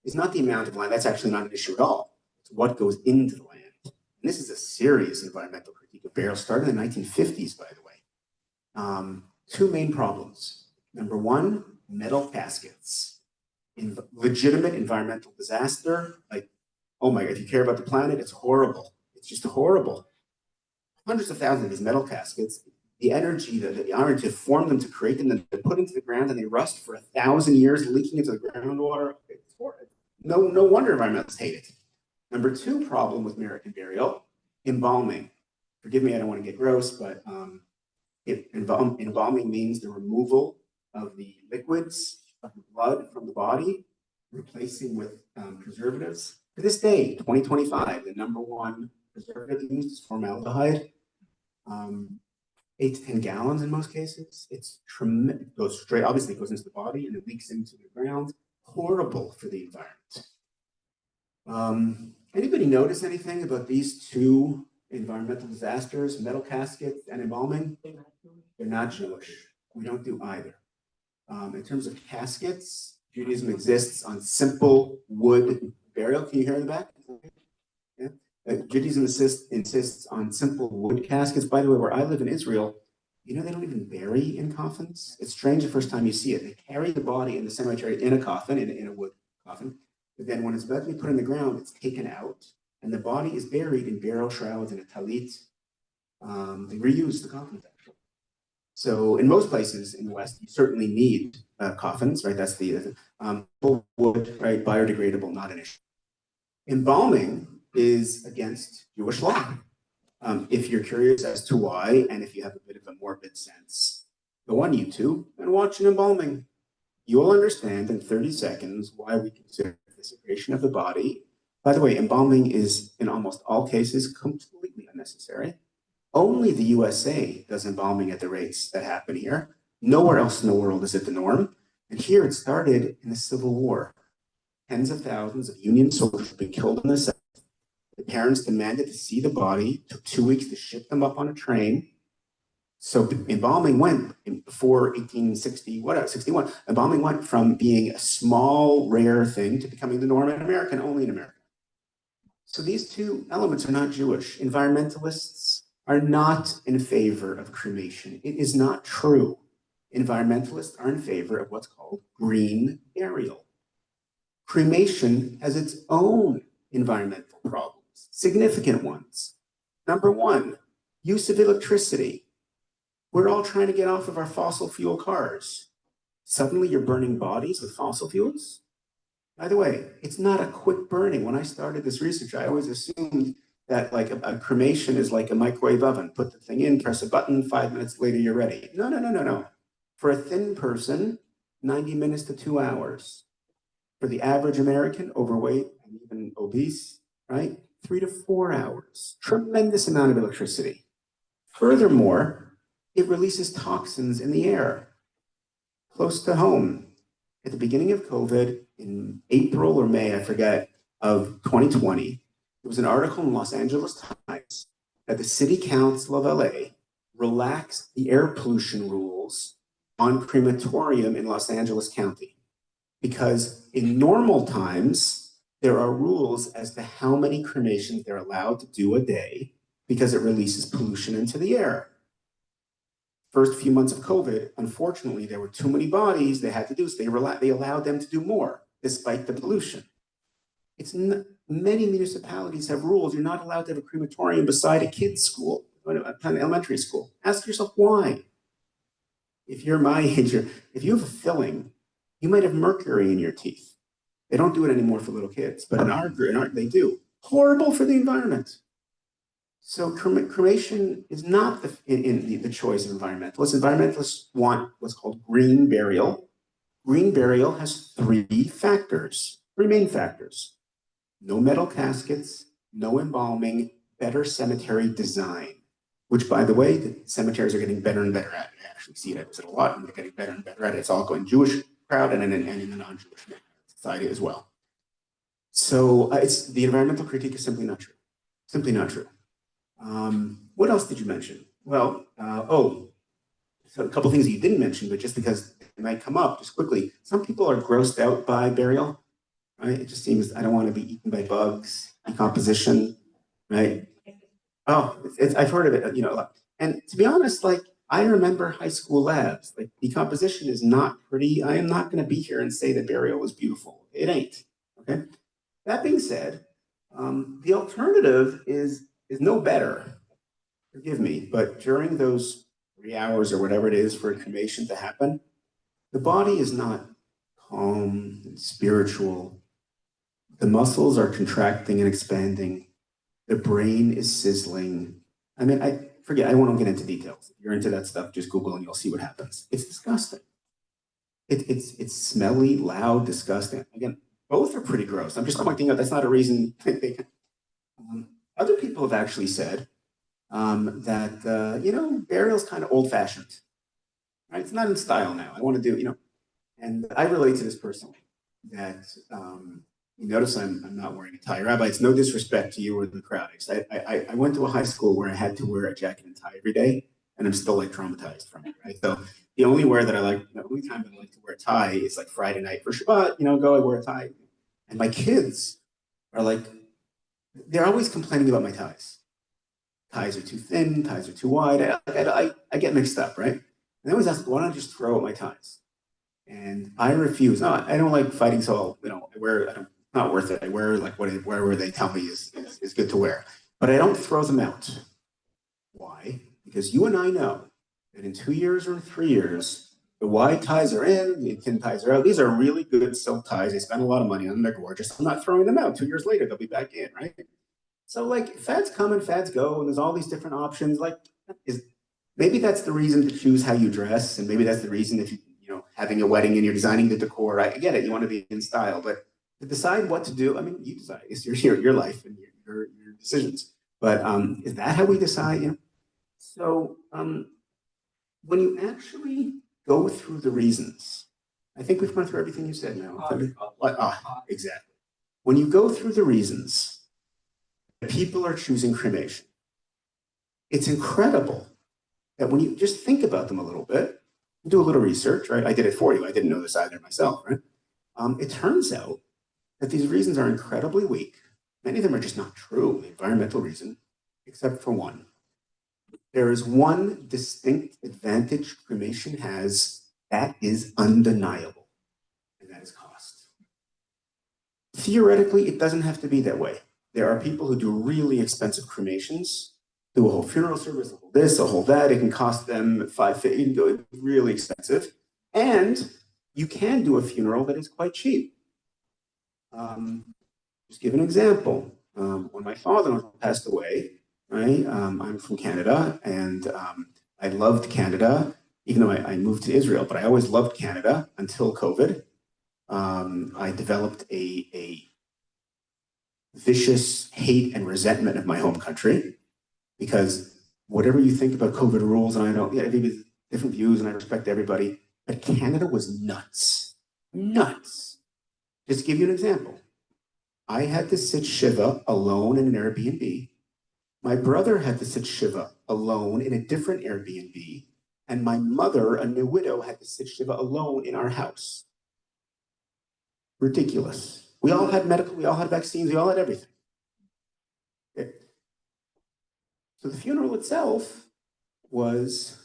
is not the amount of land. That's actually not an issue at all. It's what goes into the land. And this is a serious environmental critique of burial, started in the 1950s, by the way. Two main problems. Number one, metal caskets. In legitimate environmental disaster, like, oh my God, if you care about the planet, it's horrible. It's just horrible. Hundreds of thousands of these metal caskets, the energy, the iron to form them, to create them, then they're put into the ground and they rust for 1,000 years, leaking into the groundwater. No wonder environmentalists hate it. Number two problem with American burial, embalming. Forgive me, I don't want to get gross, but embalming means the removal of the liquids of the blood from the body, replacing with preservatives. To this day, 2025, the number one preservative used is formaldehyde. 8 to 10 gallons in most cases. It's tremendous. It goes straight, obviously it goes into the body and it leaks into the ground. Horrible for the environment. Anybody notice anything about these two environmental disasters, metal caskets and embalming? They're not Jewish. We don't do either. In terms of caskets, Judaism exists on simple wood burial. Can you hear in the back? Yeah. Judaism insists on simple wood caskets. By the way, where I live in Israel, you know, they don't even bury in coffins. It's strange the first time you see it. They carry the body in the cemetery in a coffin, in a wood coffin. But then when it's about to be put in the ground, it's taken out. And the body is buried in burial shrouds and a talit. They reuse the coffins, actually. So in most places in the West, you certainly need coffins, right? That's the wood, right? Biodegradable, not an issue. Embalming is against Jewish law. If you're curious as to why, and if you have a bit of a morbid sense, go on YouTube and watch an embalming. You'll understand in 30 seconds why we consider desecration of the body. By the way, embalming is in almost all cases completely unnecessary. Only the USA does embalming at the rates that happen here. Nowhere else in the world is it the norm. And here it started in the Civil War. Tens of thousands of Union soldiers have been killed in the South. The parents demanded to see the body. It took 2 weeks to ship them up on a train. So embalming went before 61. Embalming went from being a small, rare thing to becoming the norm in America, and only in America. So these two elements are not Jewish. Environmentalists are not in favor of cremation. It is not true. Environmentalists are in favor of what's called green burial. Cremation has its own environmental problems, significant ones. Number one, use of electricity. We're all trying to get off of our fossil fuel cars. Suddenly you're burning bodies with fossil fuels? By the way, it's not a quick burning. When I started this research, I always assumed that like a cremation is like a microwave oven. Put the thing in, press a button, 5 minutes later, you're ready. No. For a thin person, 90 minutes to 2 hours. For the average American, overweight and even obese, right? 3 to 4 hours. Tremendous amount of electricity. Furthermore, it releases toxins in the air. Close to home. At the beginning of COVID, in April or May, I forget, of 2020, there was an article in Los Angeles Times that the City Council of LA relaxed the air pollution rules on crematorium in Los Angeles County. Because in normal times, there are rules as to how many cremations they're allowed to do a day because it releases pollution into the air. First few months of COVID, unfortunately, there were too many bodies they had to do, so they allowed them to do more despite the pollution. Many municipalities have rules. You're not allowed to have a crematorium beside a kid's school, an elementary school. Ask yourself why. If you're my age, if you have a filling, you might have mercury in your teeth. They don't do it anymore for little kids, but in our they do. Horrible for the environment. So cremation is not the choice of environmentalists. Environmentalists want what's called green burial. Green burial has three main factors. No metal caskets, no embalming, better cemetery design, which, by the way, the cemeteries are getting better and better at. I actually see it a lot, and they're getting better and better at it. It's all going Jewish crowd and in the non-Jewish society as well. So the environmental critique is simply not true. Simply not true. What else did you mention? Well, so a couple things that you didn't mention, but just because it might come up, just quickly, some people are grossed out by burial, right? It just seems, I don't want to be eaten by bugs, decomposition, right? Oh, I've heard of it, a lot. And to be honest, like, I remember high school labs, like, decomposition is not pretty. I am not going to be here and say that burial is beautiful. It ain't, okay? That being said, the alternative is no better. Forgive me, but during those 3 hours or whatever it is for a cremation to happen, the body is not calm and spiritual. The muscles are contracting and expanding. The brain is sizzling. I mean, I won't get into details. If you're into that stuff, just Google and you'll see what happens. It's disgusting. It's smelly, loud, disgusting. Again, both are pretty gross. I'm just pointing out that's not a reason they can. Other people have actually said that, burial's kind of old fashioned, right? It's not in style now. I want to do, and I relate to this personally, that you notice I'm not wearing a tie. Rabbi, it's no disrespect to you or the crowd. I went to a high school where I had to wear a jacket and tie every day, and I'm still like traumatized from it, right? So the only time that I like to wear a tie is like Friday night for Shabbat, I wear a tie. And my kids are like, they're always complaining about my ties. Ties are too thin, ties are too wide. I get mixed up, right? And they always ask, why don't I just throw out my ties? And I refuse. No, I don't like fighting, so not worth it. I wear like whatever they tell me is good to wear. But I don't throw them out. Why? Because you and I know that in 2 years or 3 years, the wide ties are in, the thin ties are out. These are really good silk ties. They spend a lot of money on them. They're gorgeous. I'm not throwing them out. 2 years later, they'll be back in, right? So like fads come and fads go, and there's all these different options. Like, maybe that's the reason to choose how you dress, and maybe that's the reason if having a wedding and you're designing the decor. I get it. You want to be in style, but to decide what to do, I mean, you decide. It's your life and your decisions. But is that how we decide? So when you actually go through the reasons, I think we've gone through everything you said now. Exactly. When you go through the reasons, people are choosing cremation. It's incredible that when you just think about them a little bit, do a little research, right? I did it for you. I didn't know this either myself, right? It turns out that these reasons are incredibly weak. Many of them are just not true, the environmental reason, except for one. There is one distinct advantage cremation has that is undeniable, and that is cost. Theoretically, it doesn't have to be that way. There are people who do really expensive cremations, do a whole funeral service, a whole this, a whole that. It can cost them $550. You can go really expensive, and you can do a funeral that is quite cheap. Just give an example. When my father passed away, right? I'm from Canada, and I loved Canada, even though I moved to Israel. But I always loved Canada until COVID. I developed a vicious hate and resentment of my home country, because whatever you think about COVID rules, and I know everybody's different views, and I respect everybody, but Canada was nuts. Just to give you an example, I had to sit Shiva alone in an Airbnb. My brother had to sit Shiva alone in a different Airbnb, and my mother, a new widow, had to sit Shiva alone in our house. Ridiculous. We all had medical, we all had vaccines, we all had everything. Okay. So the funeral itself was,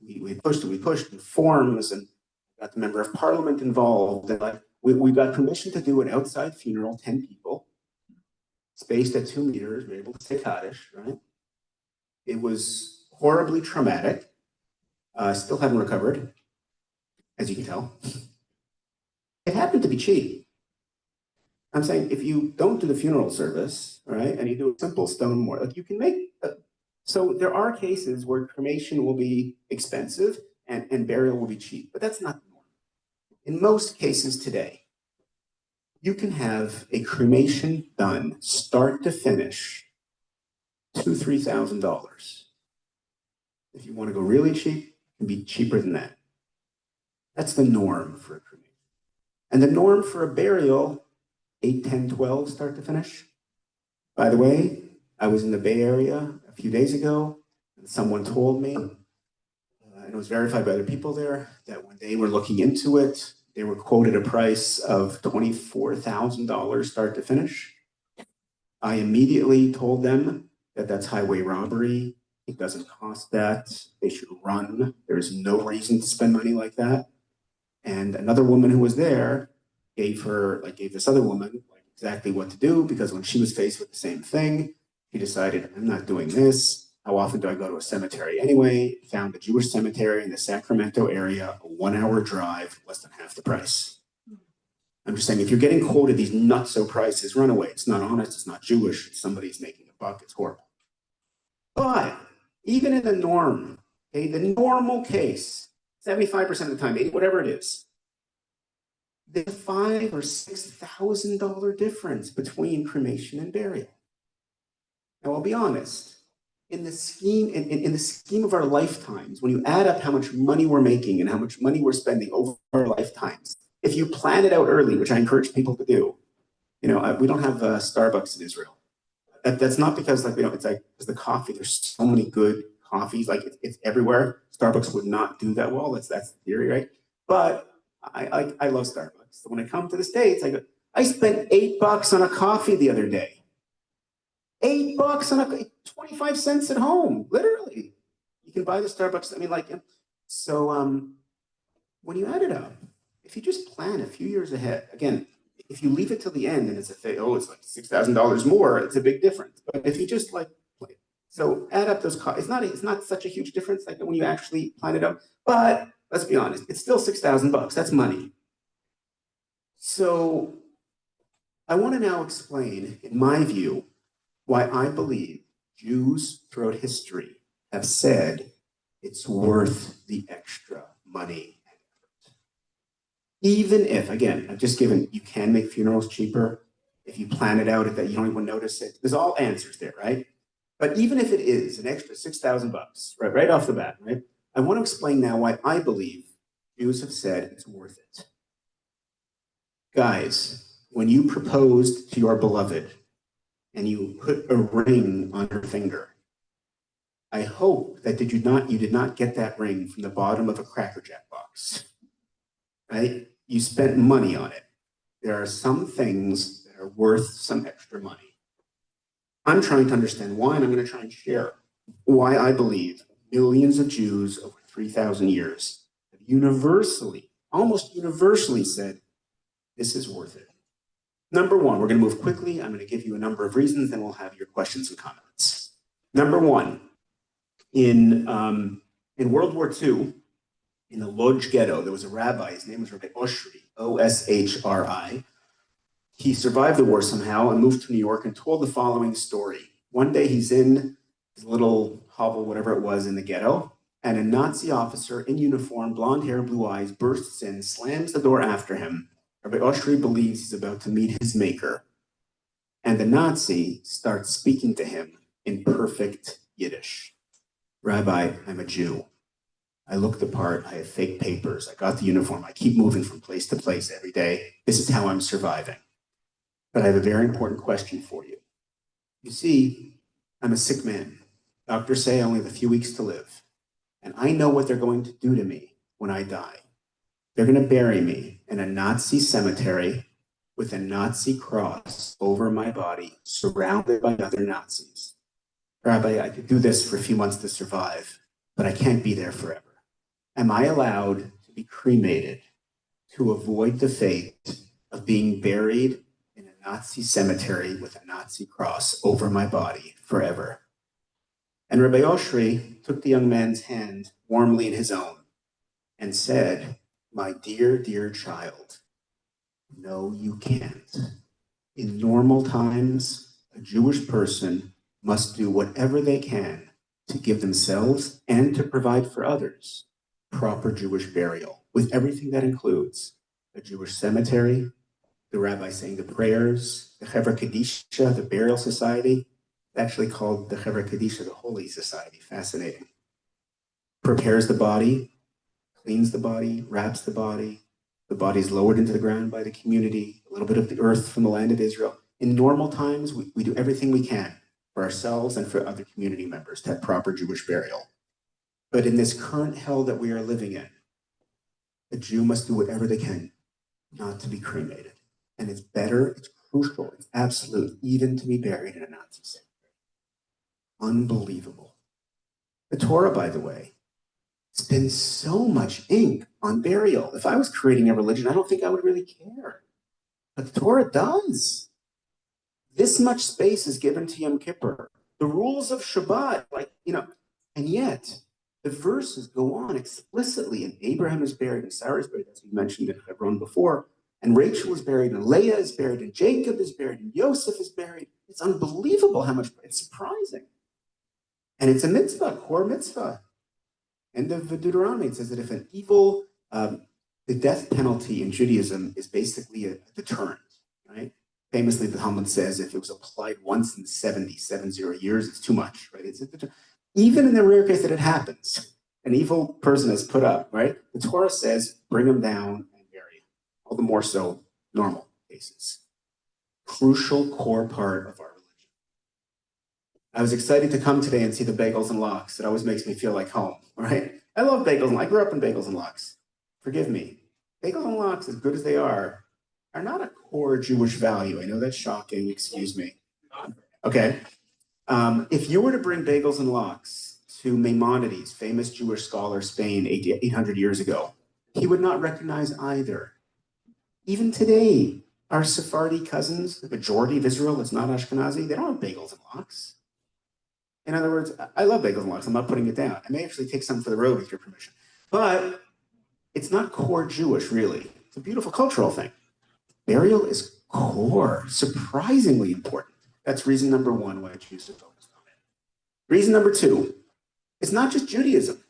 we pushed the forms and got the member of parliament involved. And like, we got permission to do an outside funeral, 10 people, spaced at 2 meters, we were able to say Kaddish, right? It was horribly traumatic. Still haven't recovered, as you can tell. It happened to be cheap. I'm saying if you don't do the funeral service, right, and you do a simple stone mourn, like you can make. So there are cases where cremation will be expensive and burial will be cheap, but that's not the norm. In most cases today, you can have a cremation done start to finish, $2,000-3,000. If you want to go really cheap, it can be cheaper than that. That's the norm for a cremation. And the norm for a burial, 8, 10, 12 start to finish. By the way, I was in the Bay Area a few days ago, and someone told me, and it was verified by other people there, that when they were looking into it, they were quoted a price of $24,000 start to finish. I immediately told them that that's highway robbery. It doesn't cost that. They should run. There is no reason to spend money like that. And another woman who was there gave this other woman exactly what to do, because when she was faced with the same thing, she decided, I'm not doing this. How often do I go to a cemetery anyway? Found a Jewish cemetery in the Sacramento area, a 1-hour drive, less than half the price. I'm just saying, if you're getting quoted these nutso prices, run away. It's not honest, it's not Jewish, it's somebody's making a buck, it's horrible. But even in the norm, okay, the normal case, 75% of the time, 80, whatever it is, there's a $5,000 or $6,000 difference between cremation and burial. Now, I'll be honest, in the scheme of our lifetimes, when you add up how much money we're making and how much money we're spending over our lifetimes, if you plan it out early, which I encourage people to do, we don't have Starbucks in Israel. That's not because it's like because the coffee. There's so many good coffees, like it's everywhere. Starbucks would not do that well. That's the theory, right? But I love Starbucks. So when I come to the States, I spent $8 on a coffee the other day. $8 on 25 cents at home, literally. You can buy the Starbucks. When you add it up, if you just plan a few years ahead, again, if you leave it till the end and it's it's like $6,000 more, it's a big difference. But if you just so add up those costs, it's not such a huge difference like when you actually plan it out. But let's be honest, it's still $6,000. That's money. So I want to now explain, in my view, why I believe Jews throughout history have said it's worth the extra money. Even if, again, I've just given, you can make funerals cheaper. If you plan it out, that you don't even notice it. There's all answers there, right? But even if it is an extra $6,000, right off the bat, right? I want to explain now why I believe Jews have said it's worth it. Guys, when you proposed to your beloved and you put a ring on her finger, I hope that you did not get that ring from the bottom of a Cracker Jack box, right? You spent money on it. There are some things that are worth some extra money. I'm trying to understand why, and I'm going to try and share why I believe millions of Jews over 3,000 years have almost universally said, this is worth it. Number one, we're going to move quickly. I'm going to give you a number of reasons, then we'll have your questions and comments. Number one, in World War II, in the Lodz ghetto, there was a rabbi, his name was Rabbi Oshri, O-S-H-R-I. He survived the war somehow and moved to New York and told the following story. One day he's in his little hovel, whatever it was, in the ghetto, and a Nazi officer in uniform, blonde hair, blue eyes, bursts in, slams the door after him. Rabbi Oshri believes he's about to meet his maker. And the Nazi starts speaking to him in perfect Yiddish. Rabbi, I'm a Jew. I look the part, I have fake papers, I got the uniform, I keep moving from place to place every day. This is how I'm surviving. But I have a very important question for you. You see, I'm a sick man. Doctors say I only have a few weeks to live. And I know what they're going to do to me when I die. They're going to bury me in a Nazi cemetery with a Nazi cross over my body, surrounded by other Nazis. Rabbi, I could do this for a few months to survive, but I can't be there forever. Am I allowed to be cremated to avoid the fate of being buried in a Nazi cemetery with a Nazi cross over my body forever? And Rabbi Oshri took the young man's hand warmly in his own and said, my dear, dear child, no, you can't. In normal times, a Jewish person must do whatever they can to give themselves and to provide for others proper Jewish burial, with everything that includes a Jewish cemetery, the rabbi saying the prayers, the Chevra Kadisha, the burial society, actually called the Chevra Kadisha, the Holy Society. Fascinating. Prepares the body, cleans the body, wraps the body. The body is lowered into the ground by the community, a little bit of the earth from the land of Israel. In normal times, we do everything we can for ourselves and for other community members to have proper Jewish burial. But in this current hell that we are living in, a Jew must do whatever they can not to be cremated. And it's better, it's crucial, it's absolute, even to be buried in a Nazi cemetery. Unbelievable. The Torah, by the way, spends so much ink on burial. If I was creating a religion, I don't think I would really care. But the Torah does. This much space is given to Yom Kippur. The rules of Shabbat, and yet the verses go on explicitly, and Abraham is buried, and Sarah is buried, as we mentioned in Hebron before, and Rachel is buried, and Leah is buried, and Jacob is buried, and Yosef is buried. It's unbelievable how much, it's surprising. And it's a mitzvah, core mitzvah. End of Deuteronomy, it says that if an evil, the death penalty in Judaism is basically a deterrent, right? Famously, the Talmud says if it was applied once in 70 years, it's too much, right? It's a deterrent. Even in the rare case that it happens, an evil person is put up, right? The Torah says, bring him down and bury him. All the more so normal cases. Crucial core part of our religion. I was excited to come today and see the bagels and lox. It always makes me feel like home, right? I love bagels, and I grew up in bagels and lox. Forgive me. Bagels and lox, as good as they are not a core Jewish value. I know that's shocking, excuse me. Okay. If you were to bring bagels and lox to Maimonides, famous Jewish scholar, Spain, 800 years ago, he would not recognize either. Even today, our Sephardi cousins, the majority of Israel that's not Ashkenazi, they don't have bagels and lox. In other words, I love bagels and lox. I'm not putting it down. I may actually take some for the road with your permission. But it's not core Jewish, really. It's a beautiful cultural thing. Burial is core, surprisingly important. That's reason number one why I choose to focus on it. Reason number two, it's not just Judaism.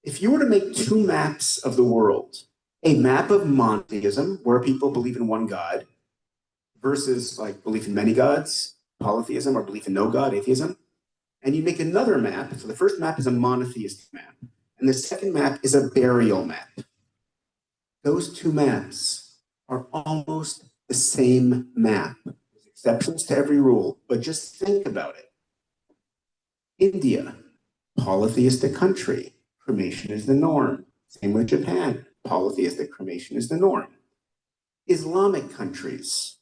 If you were to make two maps of the world, a map of monotheism, where people believe in one God, versus like belief in many gods, polytheism, or belief in no God, atheism, and you make another map, so the first map is a monotheistic map, and the second map is a burial map. Those two maps are almost the same map. There's exceptions to every rule, but just think about it. India, polytheistic country, cremation is the norm. Same with Japan, polytheistic cremation is the norm. Islamic countries,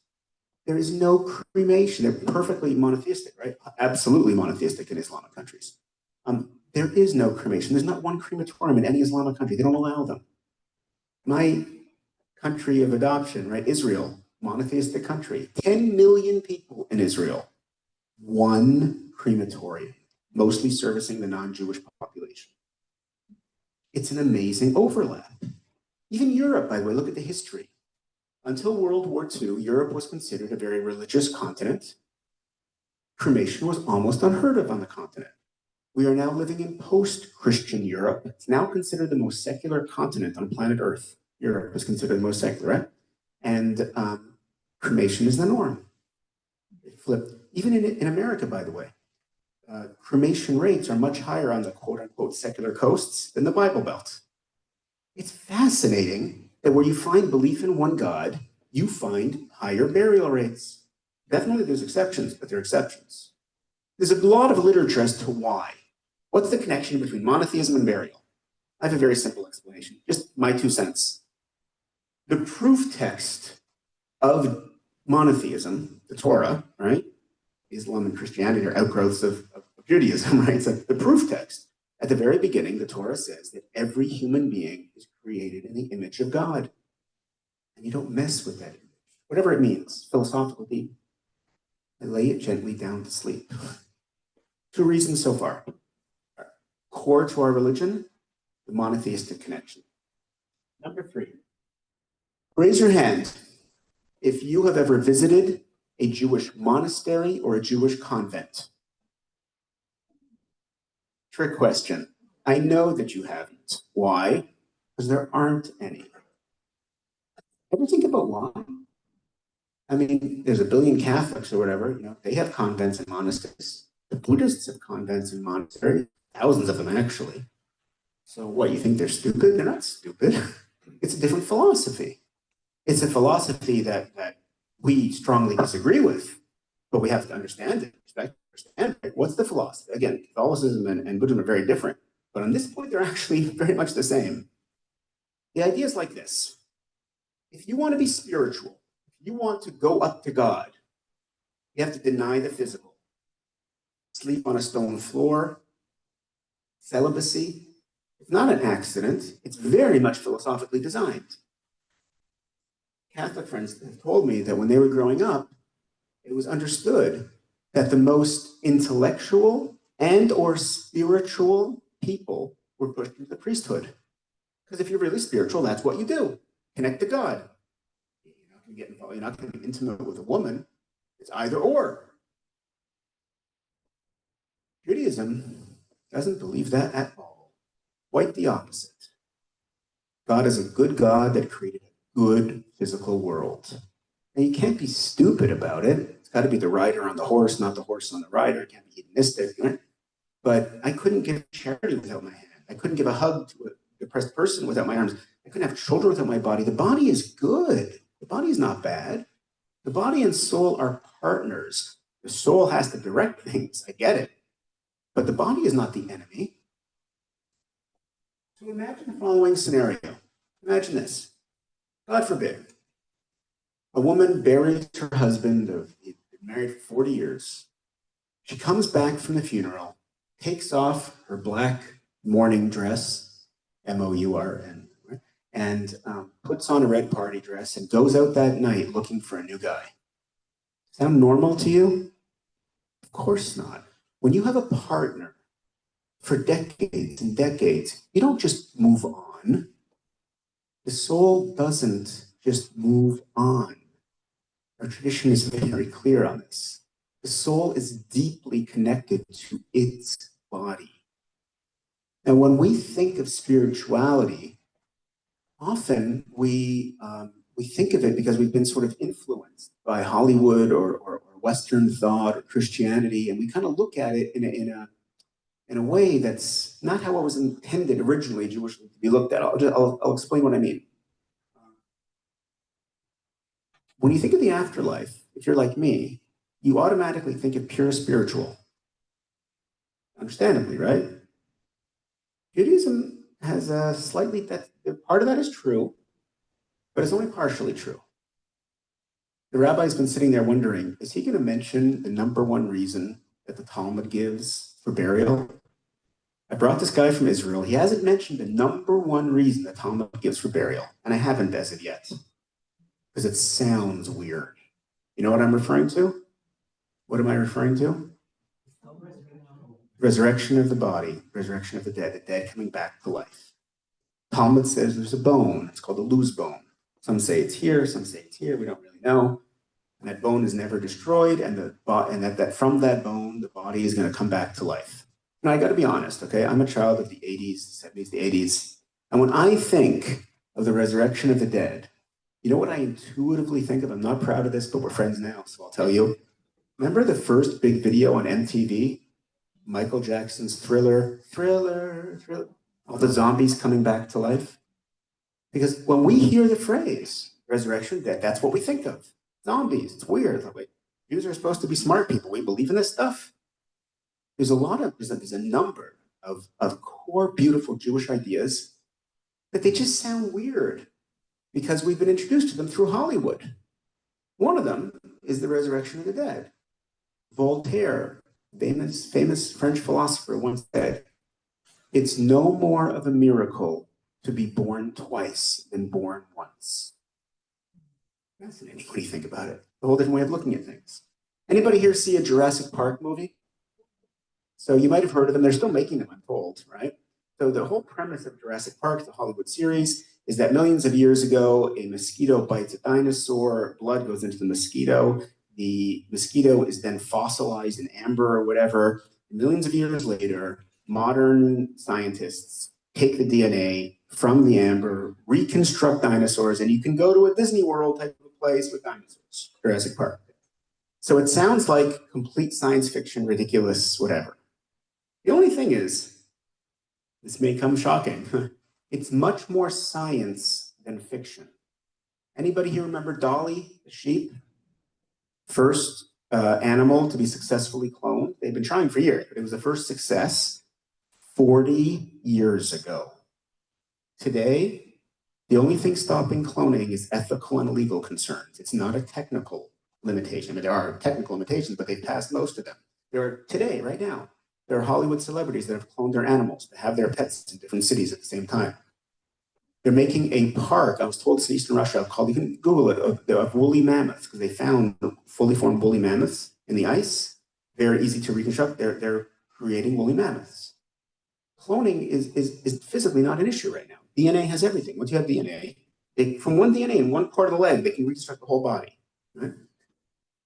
there is no cremation. They're perfectly monotheistic, right? Absolutely monotheistic in Islamic countries. There is no cremation. There's not one crematorium in any Islamic country. They don't allow them. My country of adoption, right? Israel, monotheistic country. 10 million people in Israel. One crematorium, mostly servicing the non-Jewish population. It's an amazing overlap. Even Europe, by the way, look at the history. Until World War II, Europe was considered a very religious continent. Cremation was almost unheard of on the continent. We are now living in post-Christian Europe. It's now considered the most secular continent on planet Earth. Europe is considered the most secular, right? And cremation is the norm. It flipped. Even in America, by the way, cremation rates are much higher on the quote-unquote secular coasts than the Bible Belt. It's fascinating that where you find belief in one God, you find higher burial rates. Definitely there's exceptions, but there are exceptions. There's a lot of literature as to why. What's the connection between monotheism and burial? I have a very simple explanation, just my 2 cents. The proof text of monotheism, the Torah, right? Islam and Christianity are outgrowths of Judaism, right? It's like the proof text. At the very beginning, the Torah says that every human being is created in the image of God. And you don't mess with that image, whatever it means, philosophical deep. And lay it gently down to sleep. 2 reasons so far. Core to our religion, the monotheistic connection. Number 3, raise your hand if you have ever visited a Jewish monastery or a Jewish convent. Trick question. I know that you haven't. Why? Because there aren't any. Ever think about why? I mean, there's a billion Catholics or whatever, they have convents and monasteries. The Buddhists have convents and monasteries, thousands of them actually. So what, you think they're stupid? They're not stupid. It's a different philosophy. It's a philosophy that we strongly disagree with, but we have to understand it, respect, understand it. What's the philosophy? Again, Catholicism and Buddhism are very different, but on this point, they're actually very much the same. The idea is like this. If you want to be spiritual, if you want to go up to God, you have to deny the physical. Sleep on a stone floor, celibacy. It's not an accident. It's very much philosophically designed. Catholic friends have told me that when they were growing up, it was understood that the most intellectual and or spiritual people were pushed into the priesthood. Because if you're really spiritual, that's what you do. Connect to God. You're not going to get involved. You're not going to be intimate with a woman. It's either or. Judaism doesn't believe that at all. Quite the opposite. God is a good God that created a good physical world. And you can't be stupid about it. It's got to be the rider on the horse, not the horse on the rider. It can't be hedonistic. Right? But I couldn't give charity without my hand. I couldn't give a hug to a depressed person without my arms. I couldn't have children without my body. The body is good. The body is not bad. The body and soul are partners. The soul has to direct things. I get it. But the body is not the enemy. So imagine the following scenario. Imagine this. God forbid, a woman buries her husband of been married for 40 years. She comes back from the funeral, takes off her black mourning dress, M-O-U-R-N, and puts on a red party dress and goes out that night looking for a new guy. Sound normal to you? Of course not. When you have a partner for decades and decades, you don't just move on. The soul doesn't just move on. Our tradition is very clear on this. The soul is deeply connected to its body. And when we think of spirituality, often we think of it because we've been sort of influenced by Hollywood or Western thought or Christianity, and we kind of look at it in a way that's not how it was intended originally Jewish to be looked at. I'll explain what I mean. When you think of the afterlife, if you're like me, you automatically think of pure spiritual. Understandably, right? Judaism has a slightly, part of that is true, but it's only partially true. The rabbi's been sitting there wondering, is he going to mention the number one reason that the Talmud gives for burial? I brought this guy from Israel. He hasn't mentioned the number one reason the Talmud gives for burial, and I haven't as of yet, because it sounds weird. You know what I'm referring to? What am I referring to? Resurrection of the body, resurrection of the dead coming back to life. Talmud says there's a bone. It's called a loose bone. Some say it's here, some say it's here. We don't really know. And that bone is never destroyed, and that from that bone, the body is going to come back to life. Now, I got to be honest, okay? I'm a child of the 80s, the 70s, the 80s. And when I think of the resurrection of the dead, you know what I intuitively think of? I'm not proud of this, but we're friends now, so I'll tell you. Remember the first big video on MTV? Michael Jackson's Thriller, all the zombies coming back to life? Because when we hear the phrase resurrection of the dead, that's what we think of. Zombies. It's weird. Like, Jews are supposed to be smart people. We believe in this stuff. There's a number of core, beautiful Jewish ideas that they just sound weird because we've been introduced to them through Hollywood. One of them is the resurrection of the dead. Voltaire, famous French philosopher, once said, "It's no more of a miracle to be born twice than born once." Fascinating. What do you think about it? A whole different way of looking at things. Anybody here see a Jurassic Park movie? So you might have heard of them. They're still making them, I'm told, right? So the whole premise of Jurassic Park, the Hollywood series, is that millions of years ago, a mosquito bites a dinosaur, blood goes into the mosquito is then fossilized in amber or whatever. Millions of years later, modern scientists take the DNA from the amber, reconstruct dinosaurs, and you can go to a Disney World type of place with dinosaurs, Jurassic Park. So it sounds like complete science fiction, ridiculous, whatever. The only thing is, this may come shocking, it's much more science than fiction. Anybody here remember Dolly, the sheep? First animal to be successfully cloned. They've been trying for years, but it was the first success 40 years ago. Today, the only thing stopping cloning is ethical and legal concerns. It's not a technical limitation. I mean, there are technical limitations, but they've passed most of them. Today, right now, there are Hollywood celebrities that have cloned their animals to have their pets in different cities at the same time. They're making a park, I was told it's in Eastern Russia, called, you can Google it, of woolly mammoths, because they found fully formed woolly mammoths in the ice. Very easy to reconstruct. They're creating woolly mammoths. Cloning is physically not an issue right now. DNA has everything. Once you have DNA, from one DNA in one part of the leg, they can reconstruct the whole body. Right?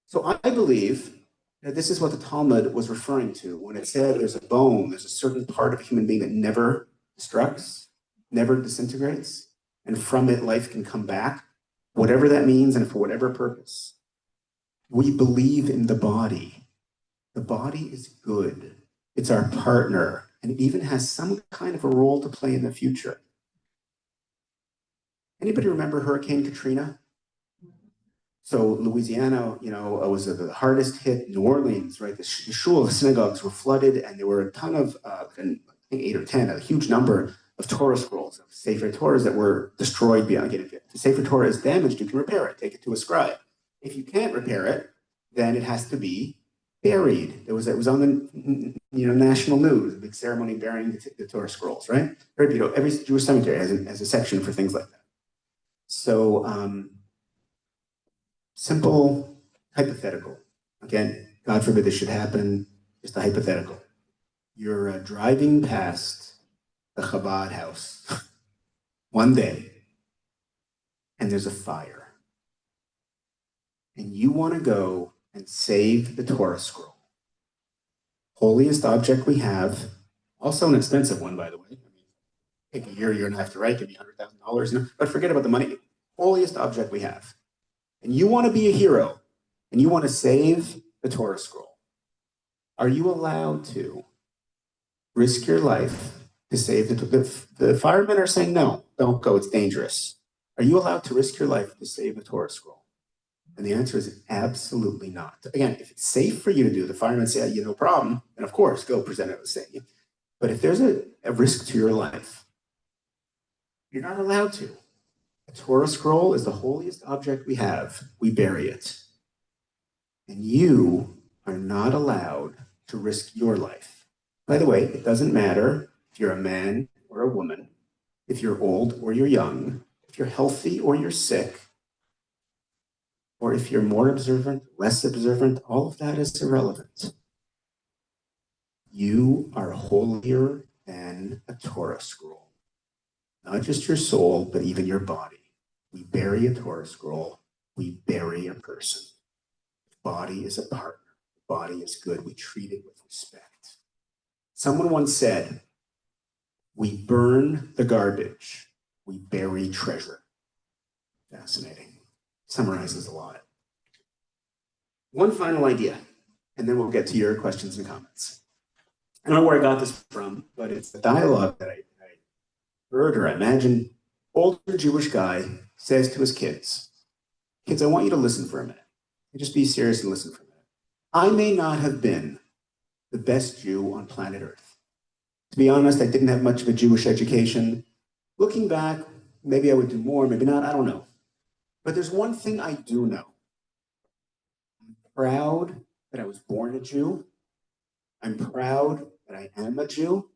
So I believe that this is what the Talmud was referring to when it said there's a bone, there's a certain part of a human being that never destructs, never disintegrates, and from it life can come back, whatever that means and for whatever purpose. We believe in the body. The body is good. It's our partner, and it even has some kind of a role to play in the future. Anybody remember Hurricane Katrina? So Louisiana, was the hardest hit. New Orleans, right? The shul, the synagogues were flooded, and there were a ton of, I think 8 or 10, a huge number of Torah scrolls, of Sefer Torahs that were destroyed beyond getting it. If the Sefer Torah is damaged, you can repair it, take it to a scribe. If you can't repair it, then it has to be buried. It was on the national news, a big ceremony burying the Torah scrolls, right? Very beautiful. Every Jewish cemetery has a section for things like that. So simple hypothetical. Again, God forbid this should happen, just a hypothetical. You're driving past the Chabad house one day, and there's a fire. And you want to go and save the Torah scroll. Holiest object we have, also an expensive one, by the way. I mean, take a year and a half to write, give me $100,000, but forget about the money. Holiest object we have. And you want to be a hero, and you want to save the Torah scroll. Are you allowed to risk your life to save the firemen are saying, no, don't go, it's dangerous. Are you allowed to risk your life to save the Torah scroll? And the answer is absolutely not. Again, if it's safe for you to do, the firemen say, no problem, and of course, go present it with safety. But if there's a risk to your life, you're not allowed to. A Torah scroll is the holiest object we have. We bury it. And you are not allowed to risk your life. By the way, it doesn't matter if you're a man or a woman, if you're old or you're young, if you're healthy or you're sick, or if you're more observant, less observant, all of that is irrelevant. You are holier than a Torah scroll. Not just your soul, but even your body. We bury a Torah scroll, we bury a person. The body is a partner. The body is good. We treat it with respect. Someone once said, we burn the garbage, we bury treasure. Fascinating. Summarizes a lot. One final idea, and then we'll get to your questions and comments. I don't know where I got this from, but it's a dialogue that I heard or I imagined. Older Jewish guy says to his kids, I want you to listen for a minute. Just be serious and listen for a minute. I may not have been the best Jew on planet Earth. To be honest, I didn't have much of a Jewish education. Looking back, maybe I would do more, maybe not, I don't know. But there's one thing I do know. proud that I was born a Jew. I'm proud that I am a Jew.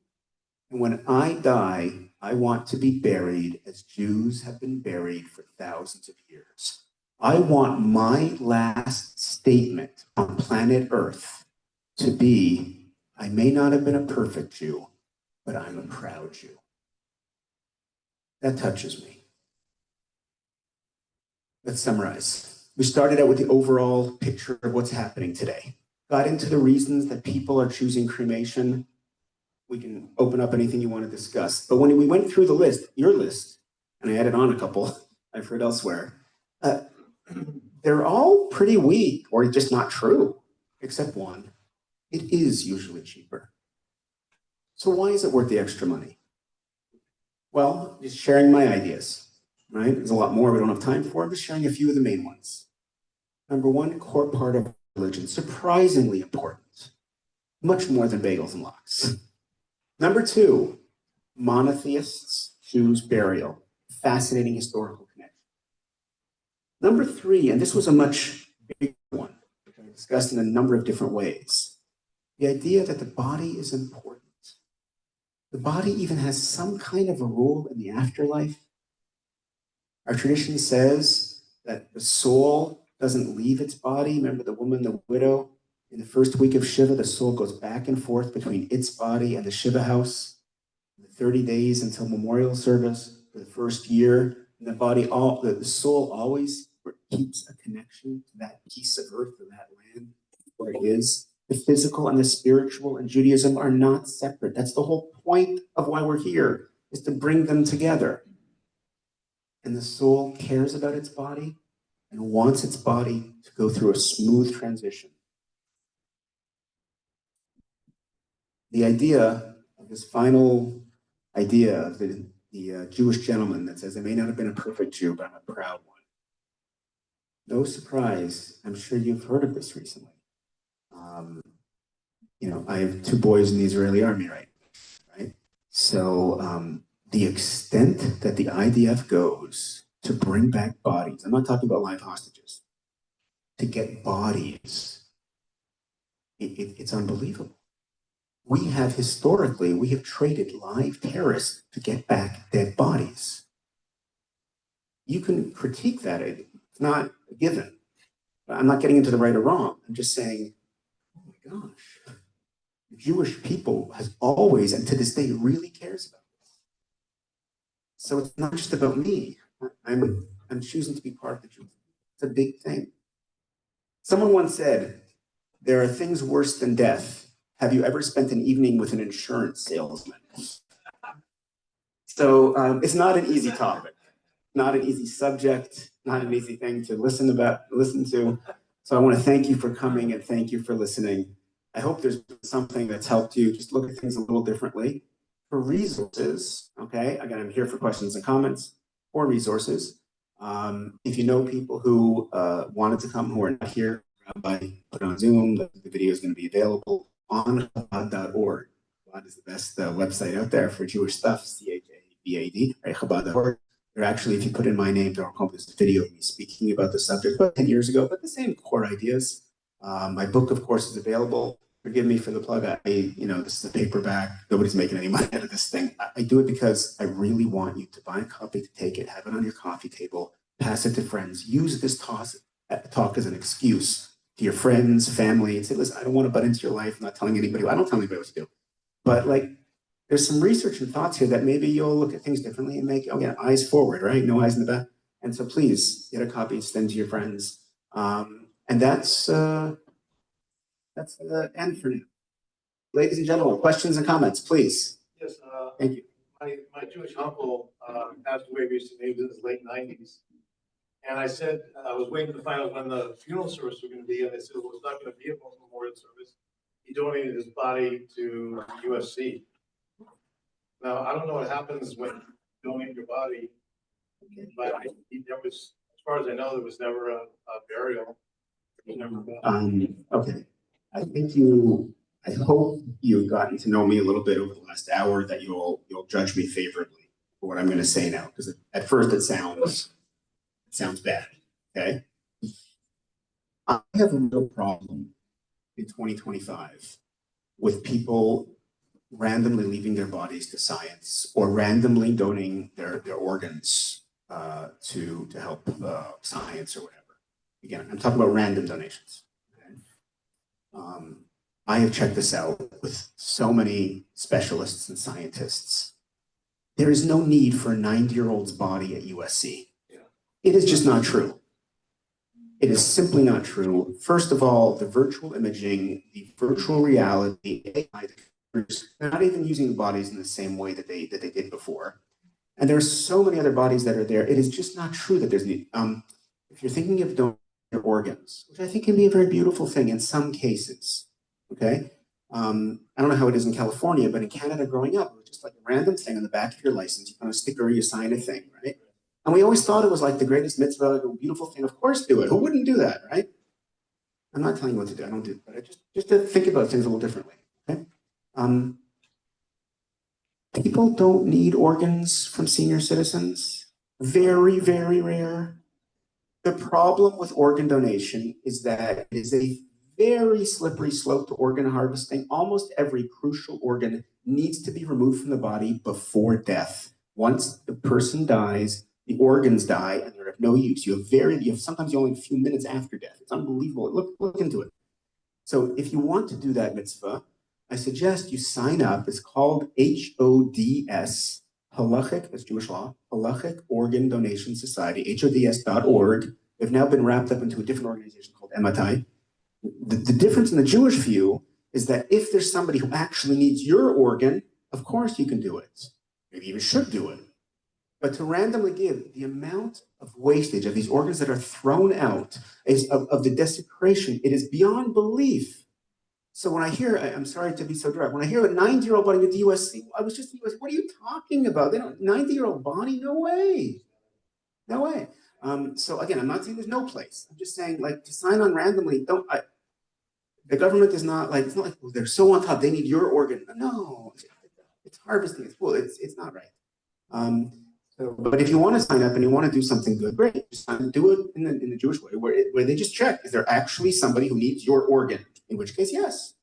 And when I die, I want to be buried as Jews have been buried for thousands of years. I want my last statement on planet Earth to be, I may not have been a perfect Jew, but I'm a proud Jew. That touches me. Let's summarize. We started out with the overall picture of what's happening today. Got into the reasons that people are choosing cremation. We can open up anything you want to discuss. But when we went through the list, your list, and I added on a couple I've heard elsewhere, they're all pretty weak or just not true, except one. It is usually cheaper. So why is it worth the extra money? Well, just sharing my ideas, right? There's a lot more we don't have time for. I'm just sharing a few of the main ones. Number one, core part of religion, surprisingly important, much more than bagels and lox. Number two, monotheists choose burial. Fascinating historical connection. Number three, and this was a much bigger one, which I discussed in a number of different ways, the idea that the body is important. The body even has some kind of a role in the afterlife. Our tradition says that the soul doesn't leave its body. Remember the woman, the widow? In the first week of Shiva, the soul goes back and forth between its body and the Shiva house. The 30 days until memorial service for the first year, and the soul always keeps a connection to that piece of earth or that land where it is. The physical and the spiritual in Judaism are not separate. That's the whole point of why we're here, is to bring them together. And the soul cares about its body and wants its body to go through a smooth transition. The idea of this final idea of the Jewish gentleman that says, I may not have been a perfect Jew, but I'm a proud one. No surprise, I'm sure you've heard of this recently. I have two boys in the Israeli army, right? So the extent that the IDF goes to bring back bodies, I'm not talking about live hostages, to get bodies, it's unbelievable. We have traded live terrorists to get back dead bodies. You can critique that, it's not a given. I'm not getting into the right or wrong. I'm just saying, oh my gosh, the Jewish people has always, and to this day, really cares about this. So it's not just about me. I'm choosing to be part of the Jewish people. It's a big thing. Someone once said, there are things worse than death. Have you ever spent an evening with an insurance salesman? So it's not an easy topic, not an easy subject, not an easy thing to listen to. So I want to thank you for coming and thank you for listening. I hope there's something that's helped you just look at things a little differently. For resources, okay, again, I'm here for questions and comments, or resources. If you know people who wanted to come who are not here, Rabbi put on Zoom, the video is going to be available on Chabad.org. Chabad is the best website out there for Jewish stuff, Chabad, right? Chabad.org. There actually, if you put in my name, Doron Kornbluth, there's a video of me speaking about the subject about 10 years ago, but the same core ideas. My book, of course, is available. Forgive me for the plug. This is a paperback. Nobody's making any money out of this thing. I do it because I really want you to buy a copy, to take it, have it on your coffee table, pass it to friends. Use this talk as an excuse to your friends, family, and say, listen, I don't want to butt into your life. I'm not telling anybody. I don't tell anybody what to do. But there's some research and thoughts here that maybe you'll look at things differently and make, eyes forward, right? No eyes in the back. And so please get a copy, send to your friends. And that's the end for now. Ladies and gentlemen, questions and comments, please.
Yes,
Thank you.
my Jewish uncle passed away recently. He was in his late 90s. And I said, I was waiting to find out when the funeral service was going to be, and they said, well, it's not going to be a memorial service. He donated his body to USC. Now, I don't know what happens when you donate your body, but as far as I know, there was never a burial.
Okay. I hope you've gotten to know me a little bit over the last hour, that you'll judge me favorably for what I'm going to say now, because at first it sounds bad. Okay. I have a real problem in 2025 with people randomly leaving their bodies to science or randomly donating their organs to help science or whatever. Again, I'm talking about random donations. Okay? I have checked this out with so many specialists and scientists. There is no need for a 90-year-old's body at USC. It is just not true. It is simply not true. First of all, the virtual imaging, the virtual reality, AI, they're not even using the bodies in the same way that they did before. And there are so many other bodies that are there. It is just not true that there's need. If you're thinking of donating your organs, which I think can be a very beautiful thing in some cases, okay? I don't know how it is in California, but in Canada growing up, it was just like a random thing on the back of your license. You put a sticker, you sign a thing, right? And we always thought it was like the greatest mitzvah, like a beautiful thing. Of course, do it. Who wouldn't do that, right? I'm not telling you what to do. I don't do it, but just to think about things a little differently. Okay. People don't need organs from senior citizens. Very, very rare. The problem with organ donation is that it is a very slippery slope to organ harvesting. Almost every crucial organ needs to be removed from the body before death. Once the person dies, the organs die and they're of no use. You have sometimes only a few minutes after death. It's unbelievable. Look into it. So if you want to do that mitzvah, I suggest you sign up. It's called HODS, Halachic, that's Jewish law, Halachic Organ Donation Society, HODS.org. They've now been wrapped up into a different organization called Ematai. The difference in the Jewish view is that if there's somebody who actually needs your organ, of course you can do it. Maybe you should do it. But to randomly give the amount of wastage of these organs that are thrown out, of the desecration, it is beyond belief. So when I hear, I'm sorry to be so direct, when I hear a 90-year-old body with the USC, I was just in the USC, what are you talking about? They don't, 90-year-old body? No way. No way. So again, I'm not saying there's no place. I'm just saying, like, to sign on randomly, the government is not like, it's not like, oh, they're so on top, they need your organ. No, it's harvesting, it's cool, it's not right. But if you want to sign up and you want to do something good, great. Just do it in the Jewish way, where they just check, is there actually somebody who needs your organ? In which case, yes.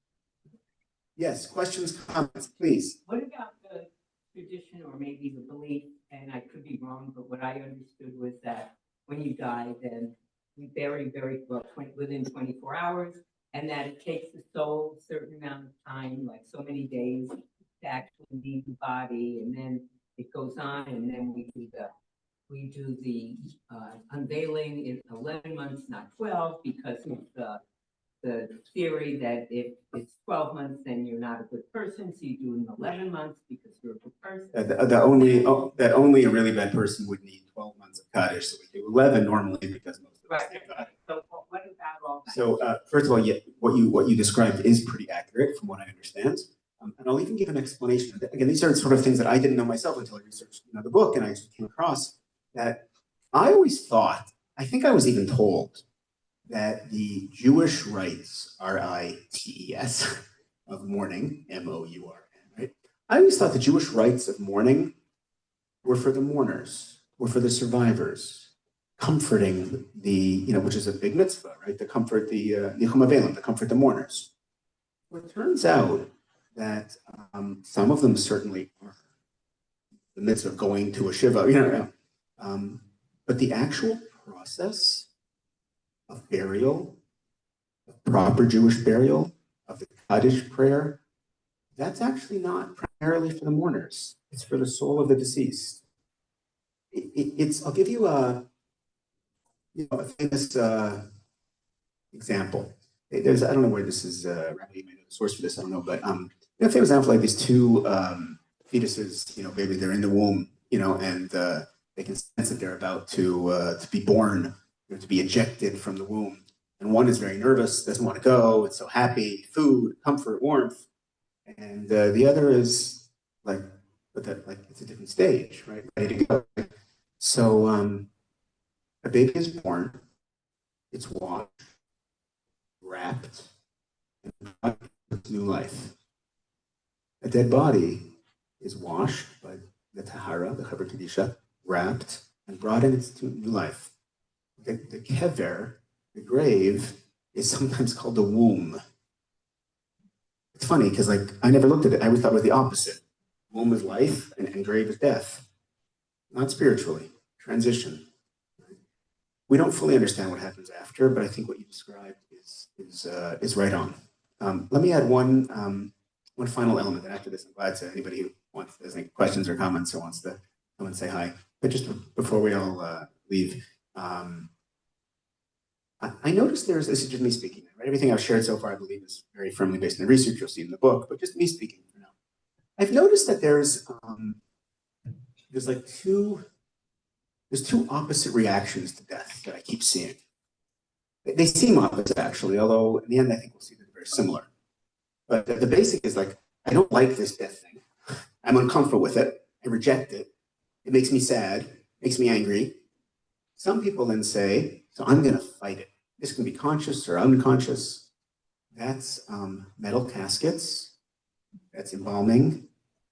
Yes, questions, comments, please.
What about the tradition or maybe the belief, and I could be wrong, but what I understood was that when you die, then we bury very well within 24 hours, and that it takes the soul a certain amount of time, like so many days, to actually leave the body, and then it goes on, and then we do the unveiling in 11 months, not 12, because of the theory that if it's 12 months, then you're not a good person, so you do it in 11 months because you're a good person.
That only a really bad person would need 12 months of Kaddish, so we do 11 normally because most of us
Right. So what about all that?
So first of all, yeah, what you described is pretty accurate from what I understand. And I'll even give an explanation. Again, these are sort of things that I didn't know myself until I researched the book, and I came across that I always thought, I think I was even told, that the Jewish rites, R-I-T-E-S, of mourning, M-O-U-R-N, right? I always thought the Jewish rites of mourning were for the mourners, were for the survivors, comforting the, which is a big mitzvah, right? To comfort the Nichum Avelim, to comfort the mourners. Well, it turns out that some of them certainly are the mitzvah of going to a shiva, but the actual process of burial, of proper Jewish burial, of the Kaddish prayer, that's actually not primarily for the mourners. It's for the soul of the deceased. I'll give you a famous example. I don't know where this is, Rabbi, you may know the source for this, I don't know, but a famous example, like these two fetuses, maybe they're in the womb, and they can sense that they're about to be born, to be ejected from the womb. And one is very nervous, doesn't want to go, it's so happy, food, comfort, warmth. And the other is like it's a different stage, right? Ready to go. So a baby is born, it's washed, wrapped, and brought into new life. A dead body is washed by the Tahara, the Chaber Kedisha, wrapped, and brought into new life. The kever, the grave, is sometimes called the womb. It's funny because like I never looked at it. I always thought it was the opposite. Womb is life and grave is death. Not spiritually. Transition. We don't fully understand what happens after, but I think what you described is right on. Let me add one final element, and after this, I'm glad to anybody who has any questions or comments or wants to come and say hi. But just before we all leave, I noticed this is just me speaking, right? Everything I've shared so far, I believe, is very firmly based in the research you'll see in the book, but just me speaking for now. I've noticed that there's two opposite reactions to death that I keep seeing. They seem opposite, actually, although in the end, I think we'll see that they're very similar. But the basic is like, I don't like this death thing. I'm uncomfortable with it. I reject it. It makes me sad, makes me angry. Some people then say, so I'm going to fight it. This can be conscious or unconscious. That's metal caskets. That's embalming.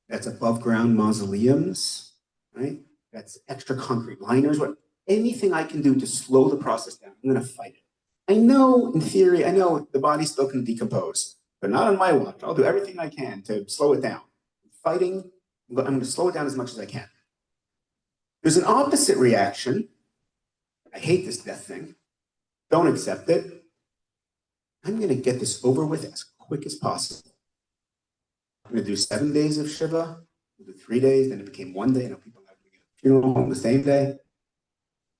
That's above ground mausoleums, right? That's extra concrete liners. Anything I can do to slow the process down, I'm going to fight it. I know, in theory, I know the body still can decompose, but not on my watch. I'll do everything I can to slow it down. Fighting, but I'm going to slow it down as much as I can. There's an opposite reaction. I hate this death thing. Don't accept it. I'm going to get this over with as quick as possible. I'm going to do 7 days of Shiva. We'll do 3 days. Then it became 1 day. People have to get a funeral on the same day. I'm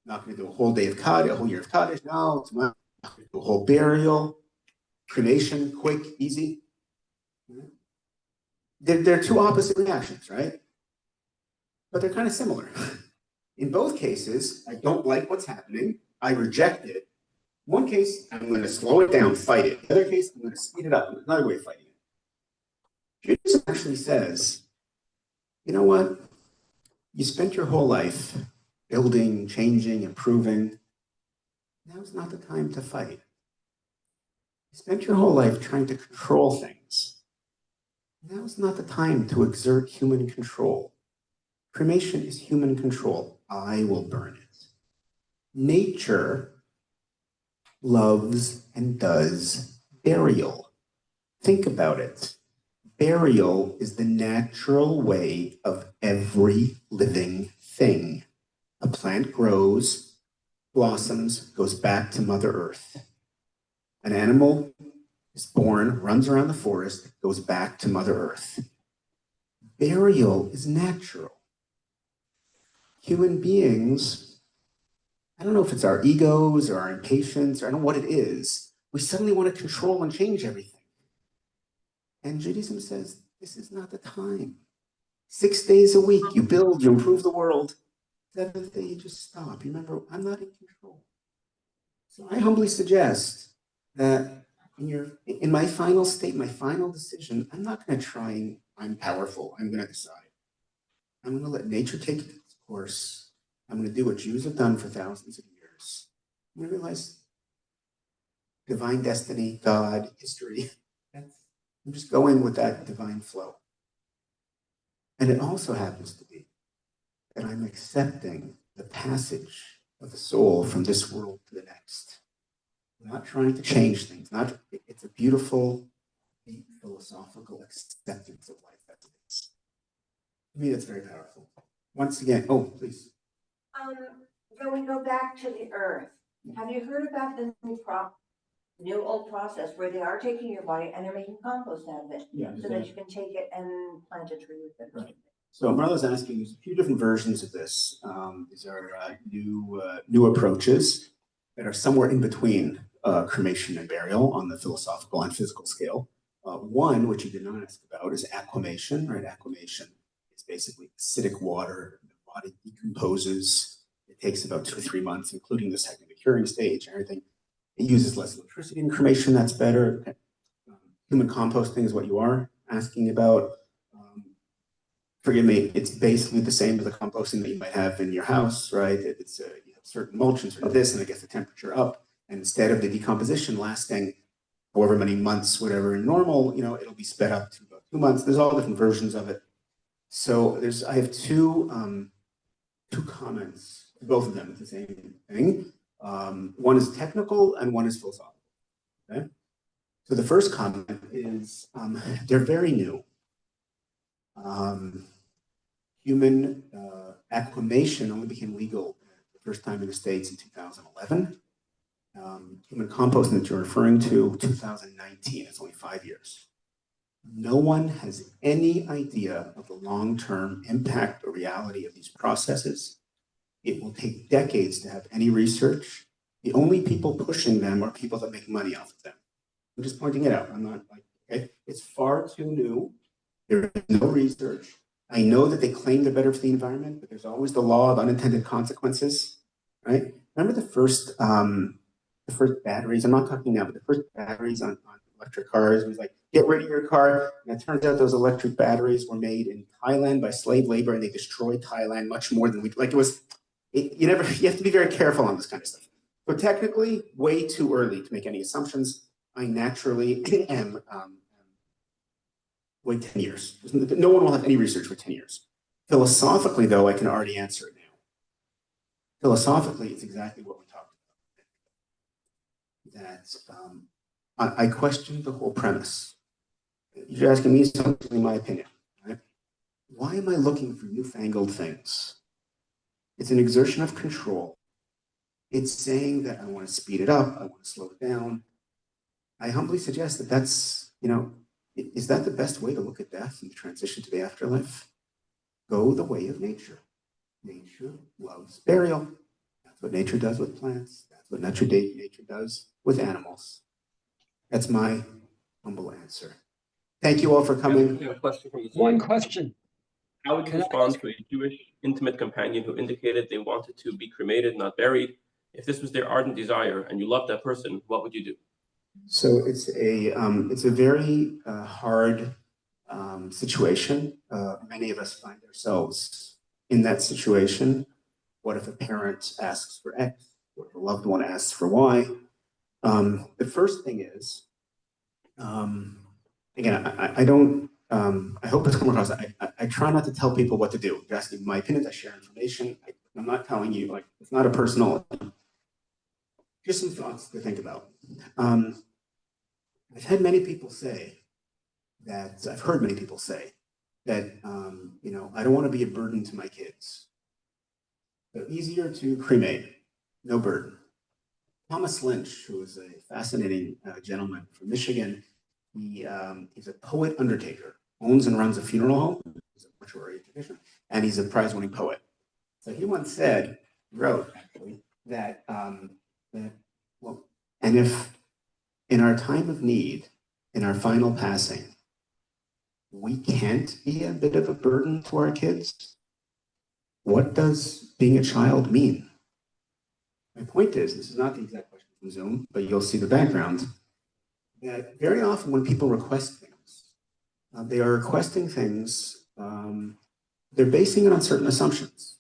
not going to do a whole day of Kaddish, a whole year of Kaddish. No, it's not. I'm going to do a whole burial, cremation, quick, easy. They're two opposite reactions, right? But they're kind of similar. In both cases, I don't like what's happening. I reject it. One case, I'm going to slow it down, fight it. The other case, I'm going to speed it up. There's another way of fighting it. Judaism actually says, you know what? You spent your whole life building, changing, improving. Now's not the time to fight. You spent your whole life trying to control things. Now's not the time to exert human control. Cremation is human control. I will burn it. Nature loves and does burial. Think about it. Burial is the natural way of every living thing. A plant grows, blossoms, goes back to Mother Earth. An animal is born, runs around the forest, goes back to Mother Earth. Burial is natural. Human beings, I don't know if it's our egos or our impatience, or I don't know what it is. We suddenly want to control and change everything. And Judaism says, this is not the time. 6 days a week, you build, you improve the world. 7th day, you just stop. You remember, I'm not in control. So I humbly suggest that in my final state, my final decision, I'm not going to try and I'm powerful. I'm going to decide. I'm going to let nature take its course. I'm going to do what Jews have done for thousands of years. I'm going to realize divine destiny, God, history. I'm just going with that divine flow. And it also happens to be that I'm accepting the passage of the soul from this world to the next. I'm not trying to change things. It's a beautiful, deep philosophical acceptance of life as it is. To me, that's very powerful. Once again, oh, please.
When we go back to the earth, have you heard about the new old process where they are taking your body and they're making compost out of it, so that you can take it and plant a tree with it?
Right. So Marla's asking, there's a few different versions of this. These are new approaches that are somewhere in between cremation and burial on the philosophical and physical scale. One, which you did not ask about, is aquamation, right? Aquamation is basically acidic water. The body decomposes. It takes about 2 or 3 months, including the second, the curing stage and everything. It uses less electricity in cremation, that's better. Human composting is what you are asking about. Forgive me, it's basically the same as the composting that you might have in your house, right? It's you have certain mulch and certain this, and it gets the temperature up. And instead of the decomposition lasting however many months, whatever in normal, it'll be sped up to about 2 months. There's all different versions of it. So I have two comments, both of them, it's the same thing. One is technical and one is philosophical. Okay? So the first comment is they're very new. Human acclimation only became legal the first time in the States in 2011. Human composting that you're referring to, 2019, it's only 5 years. No one has any idea of the long-term impact or reality of these processes. It will take decades to have any research. The only people pushing them are people that make money off of them. I'm just pointing it out. I'm not like, okay, it's far too new. There is no research. I know that they claim they're better for the environment, but there's always the law of unintended consequences, right? Remember the first batteries, I'm not talking now, but the first batteries on electric cars was like, get rid of your car. And it turns out those electric batteries were made in Thailand by slave labor, and they destroyed Thailand much more than you have to be very careful on this kind of stuff. So technically, way too early to make any assumptions. I naturally am wait 10 years. No one will have any research for 10 years. Philosophically, though, I can already answer it now. Philosophically, it's exactly what we talked about. That I questioned the whole premise. You're asking me something, in my opinion. Right? Why am I looking for newfangled things? It's an exertion of control. It's saying that I want to speed it up, I want to slow it down. I humbly suggest that that's, is that the best way to look at death and the transition to the afterlife? Go the way of nature. Nature loves burial. That's what nature does with plants. That's what nature does with animals. That's my humble answer. Thank you all for coming.
A question from the
One question.
How would you
Can I
respond
ask-
to a Jewish intimate companion who indicated they wanted to be cremated, not buried? If this was their ardent desire and you loved that person, what would you do?
So it's a very hard situation. Many of us find ourselves in that situation. What if a parent asks for X? What if a loved one asks for Y? The first thing is, again, I don't. I hope it's come across. I try not to tell people what to do. You're asking my opinions. I share information. I'm not telling you, like, it's not a personal. Just some thoughts to think about. I've heard many people say that I don't want to be a burden to my kids. So easier to cremate, no burden. Thomas Lynch, who is a fascinating gentleman from Michigan, he's a poet undertaker, owns and runs a funeral home. He's a mortuary technician, and he's a prize-winning poet. So he once wrote actually, that and if in our time of need, in our final passing, we can't be a bit of a burden to our kids, what does being a child mean? My point is, this is not the exact question from Zoom, but you'll see the background, that very often when people request things, they are requesting things, they're basing it on certain assumptions.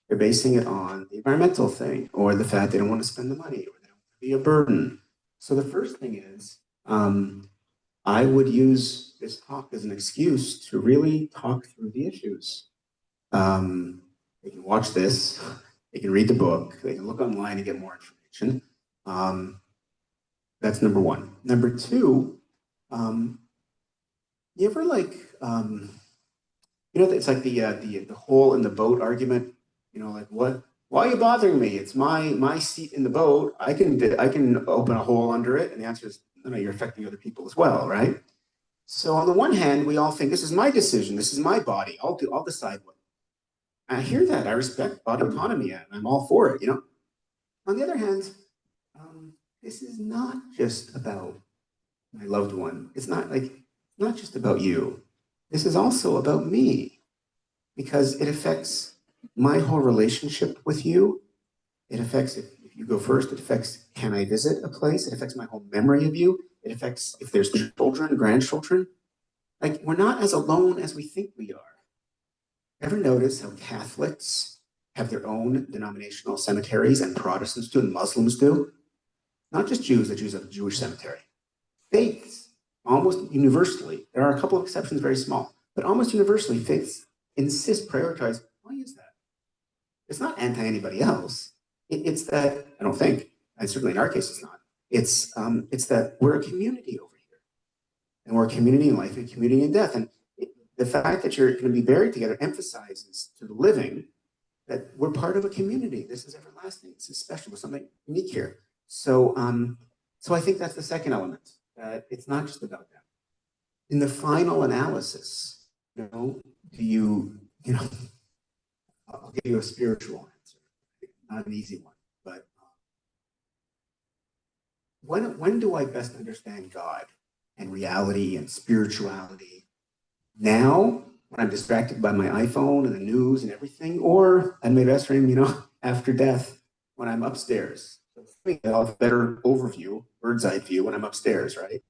They're basing it on the environmental thing, or the fact they don't want to spend the money, or they don't want to be a burden. So the first thing is, I would use this talk as an excuse to really talk through the issues. They can watch this, they can read the book, they can look online and get more information. That's number one. Number two, you ever it's like the hole in the boat argument. Like, why are you bothering me? It's my seat in the boat. I can open a hole under it. And the answer is, no, you're affecting other people as well, right? So on the one hand, we all think this is my decision. This is my body. I'll decide what. I hear that. I respect body autonomy, and I'm all for it. On the other hand, this is not just about my loved one. It's not just about you. This is also about me, because it affects my whole relationship with you. It affects, if you go first, it affects, can I visit a place? It affects my whole memory of you. It affects if there's children, grandchildren. Like, we're not as alone as we think we are. Ever notice how Catholics have their own denominational cemeteries, and Protestants do, and Muslims do? Not just Jews, the Jews have a Jewish cemetery. Faiths, almost universally, there are a couple of exceptions, very small, but almost universally, faiths prioritize. Why is that? It's not anti anybody else. It's that, I don't think, and certainly in our case it's not. It's that we're a community over here, and we're a community in life and a community in death. And the fact that you're going to be buried together emphasizes to the living that we're part of a community. This is everlasting. This is special. There's something unique here. So, so I think that's the second element. It's not just about that. In the final analysis, do you know, I'll give you a spiritual answer, not an easy one, but when do I best understand God and reality and spirituality? Now, when I'm distracted by my iPhone and the news and everything, or and my best friend, after death, when I'm upstairs. I'll have a better overview, bird's eye view when I'm upstairs, right?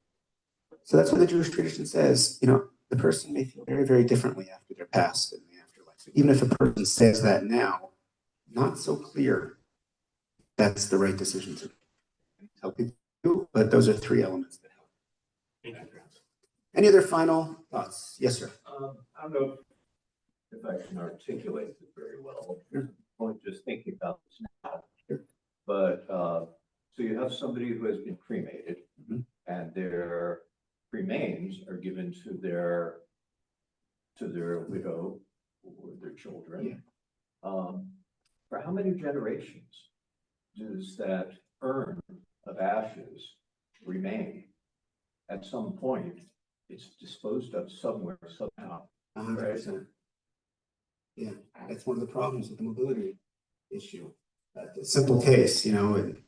So that's what the Jewish tradition says. The person may feel very, very differently after their past in the afterlife. So even if a person says that now, not so clear that's the right decision to help people do, but those are three elements that help.
Thank you.
Any other final thoughts? Yes, sir.
I don't know if I can articulate it very well. I'm just thinking about this now. But so you have somebody who has been cremated, and their remains are given to their widow or their children. For how many generations does that urn of ashes remain? At some point, it's disposed of somewhere, somehow.
100%. Yeah, that's one of the problems with the mobility issue. A simple case,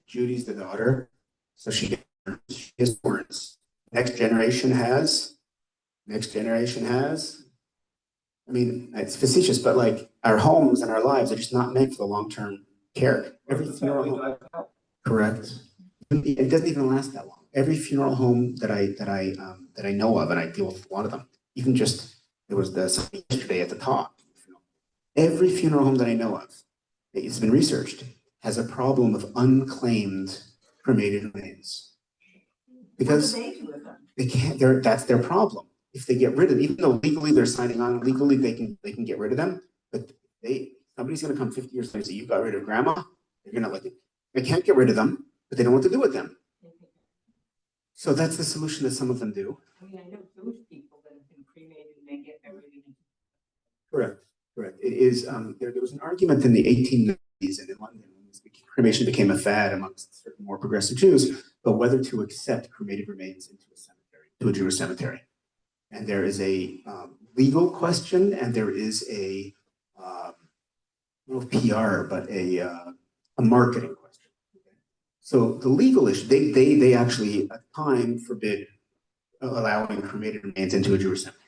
Judy's the daughter, so she has horns. Next generation has. I mean, it's facetious, but like our homes and our lives are just not meant for the long-term care. Every funeral home, correct. It doesn't even last that long. Every funeral home that I know of, and I deal with a lot of them. Even just there was something yesterday at the top. Every funeral home that I know of, it's been researched, has a problem of unclaimed cremated remains. Because
What do they do with them?
they can't. That's their problem. If they get rid of them, even though legally they're signing on, legally they can get rid of them, but somebody's going to come 50 years later and say, you got rid of grandma. They're going to let it. They can't get rid of them, but they don't know what to do with them. So that's the solution that some of them do.
I mean, I know Jewish people that have been cremated and they get everything.
Correct. It is. There was an argument in the 1890s and in London when cremation became a fad amongst certain more progressive Jews, but whether to accept cremated remains into a cemetery, to a Jewish cemetery. And there is a legal question, and there is a PR, but a marketing question. So the legal issue, they actually at the time forbid allowing cremated remains into a Jewish cemetery.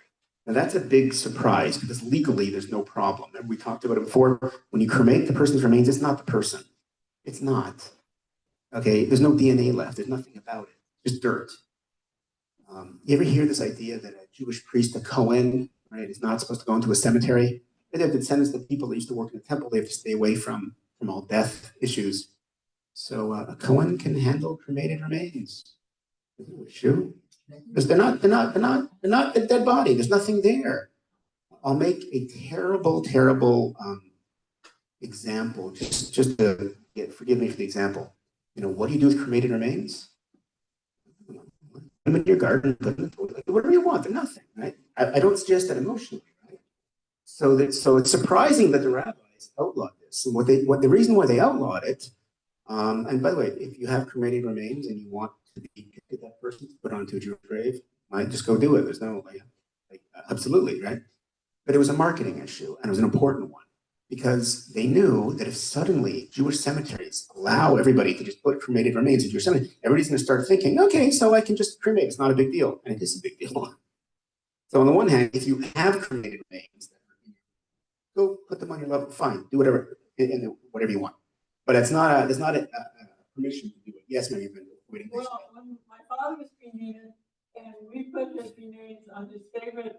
Now that's a big surprise because legally there's no problem. And we talked about it before. When you cremate the person's remains, it's not the person. It's not. Okay, there's no DNA left. There's nothing about it. Just dirt. You ever hear this idea that a Jewish priest, a Kohen, right, is not supposed to go into a cemetery? They have descendants of people that used to work in the temple. They have to stay away from all death issues. So a Kohen can handle cremated remains. There's no issue. Because they're not the dead body. There's nothing there. I'll make a terrible example, just to forgive me for the example. What do you do with cremated remains? Put them in your garden, put them in the toilet, whatever you want. They're nothing, right? I don't suggest that emotionally, right? So it's surprising that the rabbis outlawed this. And what the reason why they outlawed it, and by the way, if you have cremated remains and you want to get that person put onto a Jewish grave, might just go do it. There's no absolutely, right? But it was a marketing issue, and it was an important one because they knew that if suddenly Jewish cemeteries allow everybody to just put cremated remains into your cemetery, everybody's going to start thinking, okay, so I can just cremate. It's not a big deal, and it is a big deal. So on the one hand, if you have cremated remains, go put them on your level. Fine, do whatever whatever you want. But there's not a permission to do it. Yes, ma'am, you've been waiting.
Well, when my father was cremated, and we put his remains on his favorite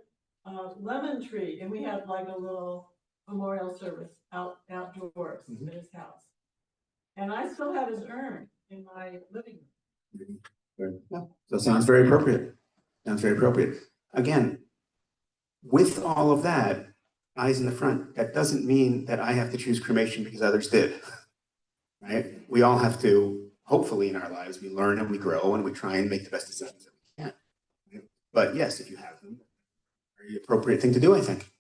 lemon tree, and we had like a little memorial service outdoors in his house. And I still have his urn in my living room.
Yeah. So it sounds very appropriate. Again, with all of that, eyes in the front, that doesn't mean that I have to choose cremation because others did. Right? We all have to hopefully in our lives, we learn and we grow and we try and make the best decisions that we can. But yes, if you have them, very appropriate thing to do, I think.